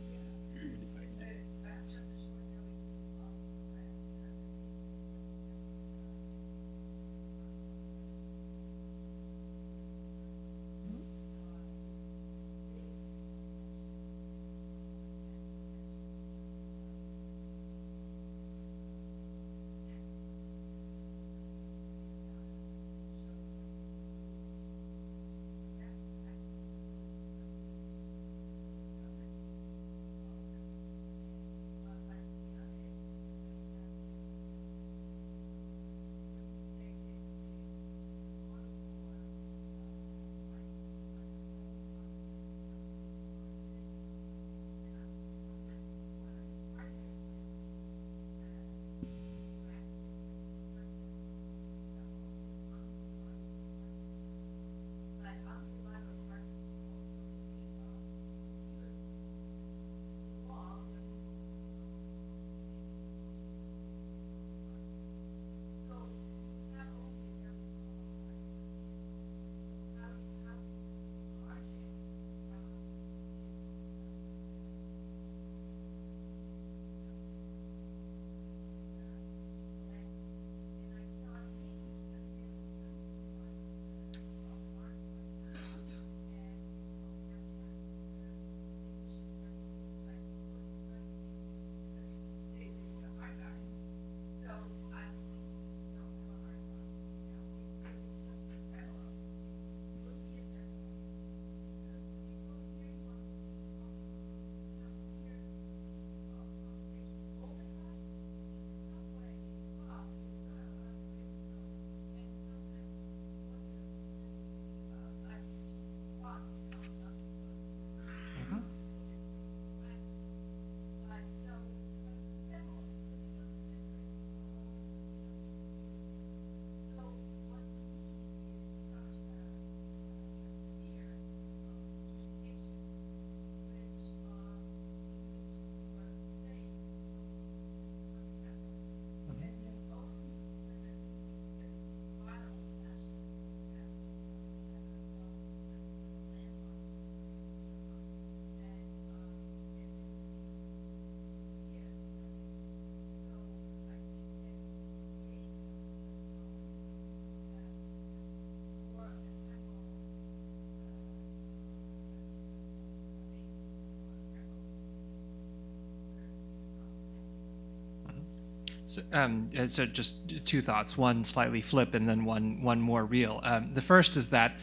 So just two thoughts, one slightly flip and then one more real. The first is that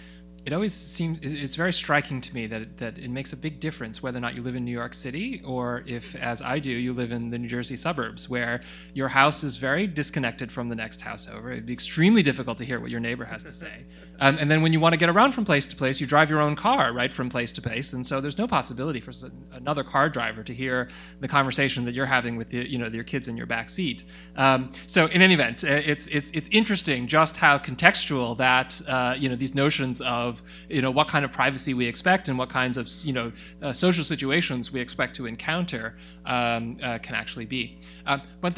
it always seems, it's very striking to me that it makes a big difference whether or not you live in New York City or if, as I do, you live in the New Jersey suburbs where your house is very disconnected from the next house over. It'd be extremely difficult to hear what your neighbor has to say. And then when you want to get around from place to place, you drive your own car, right, from place to place. And so there's no possibility for another car driver to hear the conversation that you're having with your kids in your back seat. So in any event, it's interesting just how contextual that, these notions of what kind of privacy we expect and what kinds of social situations we expect to encounter can actually be. But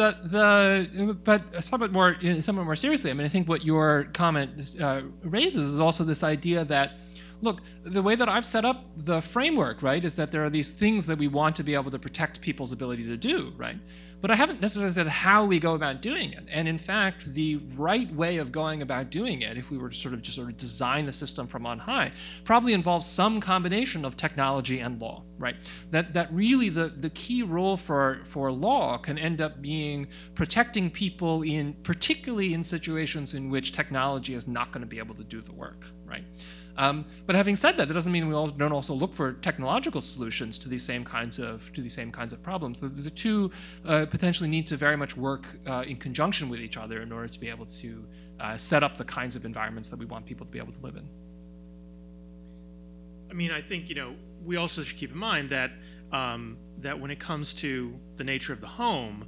somewhat more seriously, I mean, I think what your comment raises is also this idea that, look, the way that I've set up the framework, right, is that there are these things that we want to be able to protect people's ability to do, right? But I haven't necessarily said how we go about doing it. And in fact, the right way of going about doing it, if we were to sort of design the system from on high, probably involves some combination of technology and law, right? That really the key role for law can end up being protecting people particularly in situations in which technology is not going to be able to do the work, right? But having said that, that doesn't mean we don't also look for technological solutions to these same kinds of problems. The two potentially need to very much work in conjunction with each other in order to be able to set up the kinds of environments that we want people to be able to live in. I mean, I think we also should keep in mind that that when it comes to the nature of the home,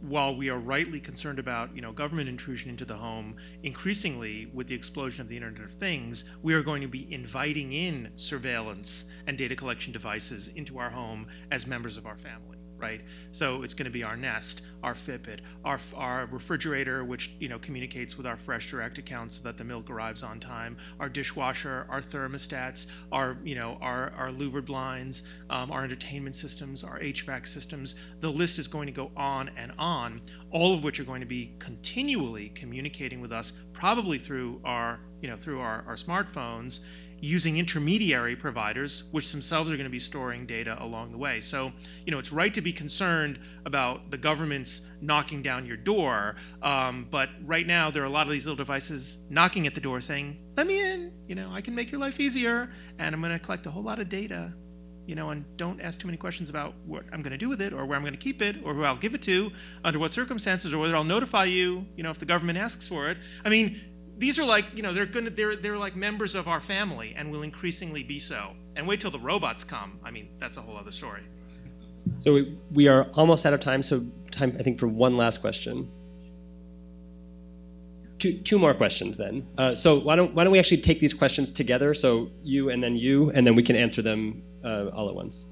while we are rightly concerned about government intrusion into the home, increasingly with the explosion of the Internet of Things, we are going to be inviting in surveillance and data collection devices into our home as members of our family, right? So it's going to be our Nest, our Fitbit, our refrigerator, which communicates with our Fresh Direct account so that the milk arrives on time, our dishwasher, our thermostats, our louvered blinds, our entertainment systems, our HVAC systems. The list is going to go on and on, all of which are going to be continually communicating with us, probably through our smartphones, using intermediary providers, which themselves are going to be storing data along the way. So, it's right to be concerned about the government's knocking down your door, but right now there are a lot of these little devices knocking at the door saying, let me in, I can make your life easier, and I'm going to collect a whole lot of data, and don't ask too many questions about what I'm going to do with it, or where I'm going to keep it, or who I'll give it to, under what circumstances, or whether I'll notify you, if the government asks for it. I mean, these are like, they're like members of our family and will increasingly be so. And wait till the robots come. I mean, that's a whole other story. So we are almost out of time, so time, I think, for one last question. Two more questions then. So why don't we actually take these questions together? So you, and then we can answer them all at once.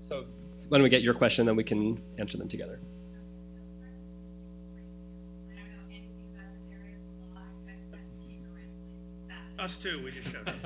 So why don't we get your question, then we can answer them together. Us too, we just showed up.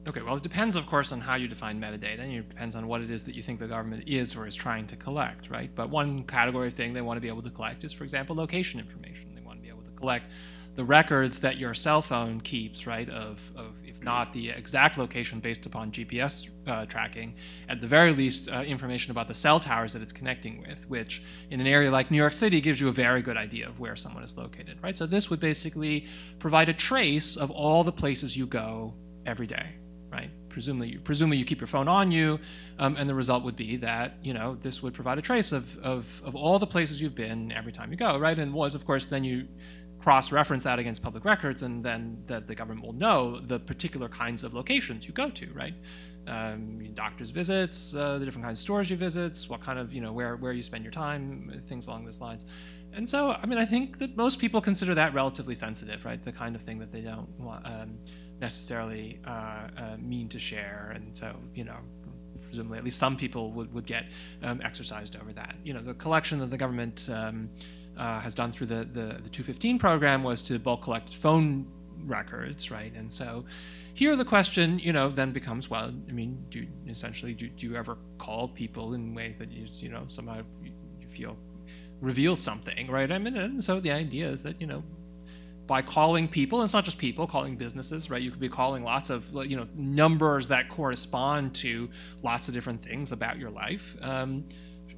Okay, well, it depends, of course, on how you define metadata, and it depends on what it is that you think the government is or is trying to collect, right? But one category of thing they want to be able to collect is, for example, location information. They want to be able to collect the records that your cell phone keeps, right, of if not the exact location based upon GPS tracking, at the very least information about the cell towers that it's connecting with, which in an area like New York City gives you a very good idea of where someone is located, right? So this would basically provide a trace of all the places you go every day, right? Presumably you keep your phone on you, and the result would be that, you know, this would provide a trace of all the places you've been every time you go, right? And was, of course, then you cross-reference that against public records, and then the government will know the particular kinds of locations you go to, right? Doctor's visits, the different kinds of stores you visit, what kind of, you know, where you spend your time, things along those lines. And so, I mean, I think that most people consider that relatively sensitive, right? The kind of thing that they don't want, necessarily mean to share, and so, you know, presumably at least some people would get exercised over that. You know, the collection that the government has done through the 215 program was to bulk collect phone records, right? And so here the question, you know, then becomes, well, I mean, do you ever call people in ways that you know, somehow you feel reveal something, right? I mean, and so the idea is that, you know, by calling people, and it's not just people, calling businesses, right? You could be calling lots of, you know, numbers that correspond to lots of different things about your life.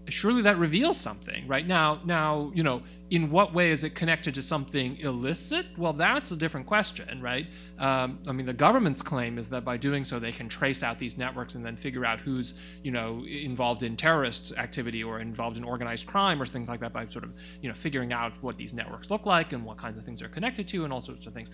Surely that reveals something, right? Now, you know, in what way is it connected to something illicit? Well, that's a different question, right? I mean, the government's claim is that by doing so, they can trace out these networks and then figure out who's, you know, involved in terrorist activity or involved in organized crime or things like that by sort of, you know, figuring out what these networks look like and what kinds of things they're connected to and all sorts of things.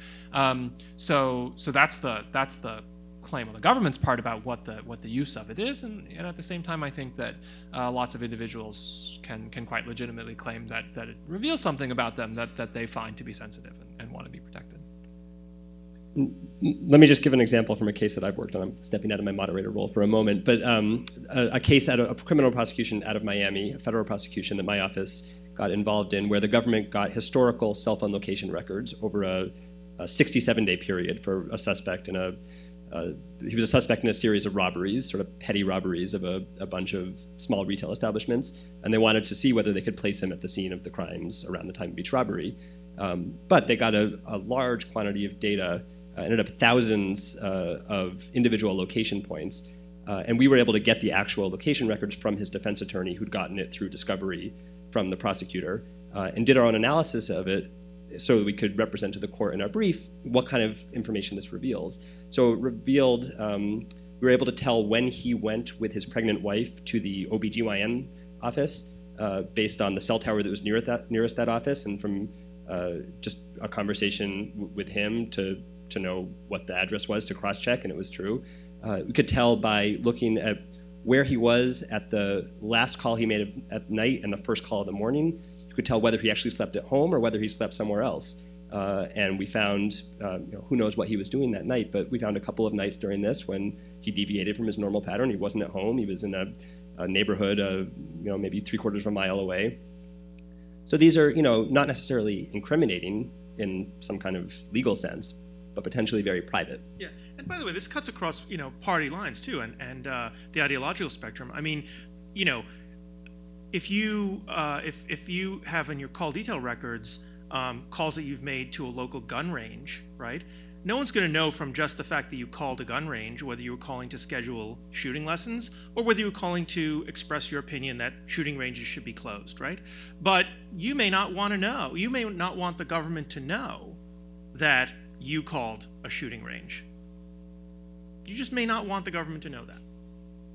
So that's the claim on the government's part about what the use of it is, and at the same time, I think that lots of individuals can quite legitimately claim that it reveals something about them that they find to be sensitive and want to be protected. Let me just give an example from a case that I've worked on. I'm stepping out of my moderator role for a moment, but a case a criminal prosecution out of Miami, a federal prosecution that my office got involved in, where the government got historical cell phone location records over a 67-day period for a suspect in he was a suspect in a series of robberies, sort of petty robberies of a bunch of small retail establishments, and they wanted to see whether they could place him at the scene of the crimes around the time of each robbery. But they got a large quantity of data, ended up thousands of individual location points, and we were able to get the actual location records from his defense attorney who'd gotten it through discovery from the prosecutor, and did our own analysis of it so we could represent to the court in our brief what kind of information this reveals. So it revealed, we were able to tell when he went with his pregnant wife to the OBGYN office based on the cell tower that was nearest that office, and from just a conversation with him to know what the address was to cross-check, and it was true. We could tell by looking at where he was at the last call he made at night and the first call in the morning. Could tell whether he actually slept at home or whether he slept somewhere else. And we found, you know, who knows what he was doing that night, but we found a couple of nights during this when he deviated from his normal pattern. He wasn't at home. He was in a neighborhood, you know, maybe 3/4 of a mile away. So these are, you know, not necessarily incriminating in some kind of legal sense, but potentially very private. Yeah, and by the way, this cuts across, you know, party lines too, and the ideological spectrum. I mean, you know, if you have in your call detail records calls that you've made to a local gun range, right? No one's going to know from just the fact that you called a gun range whether you were calling to schedule shooting lessons or whether you were calling to express your opinion that shooting ranges should be closed, right? But you may not want to know. You may not want the government to know that you called a shooting range. You just may not want the government to know that.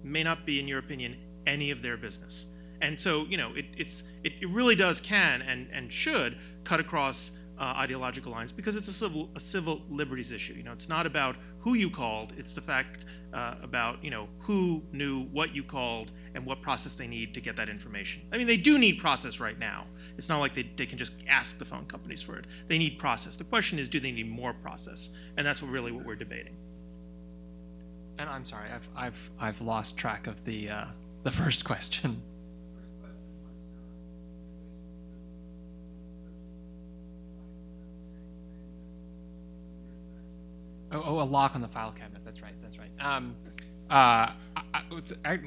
It may not be, in your opinion, any of their business. And so, you know, it really can and should cut across ideological lines because it's a civil liberties issue. You know, it's not about who you called; it's the fact about, you know, who knew what you called and what process they need to get that information. I mean, they do need process right now. It's not like they can just ask the phone companies for it. They need process. The question is, do they need more process? And that's really what we're debating. And I'm sorry, I've lost track of the first question. Oh, a lock on the file cabinet. That's right.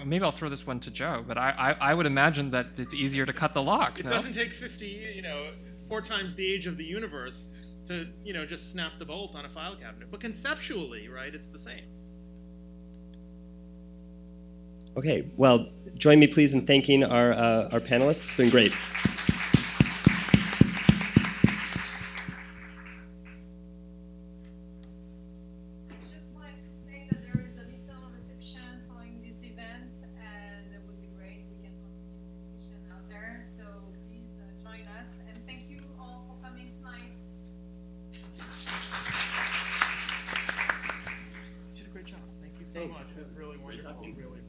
Maybe I'll throw this one to Joe, but I would imagine that it's easier to cut the lock. It doesn't take 50, you know, 4 times the age of the universe to, just snap the bolt on a file cabinet. But conceptually, right, it's the same. Okay, well, join me please in thanking our panelists. It's been great. So much. It was really wonderful. Really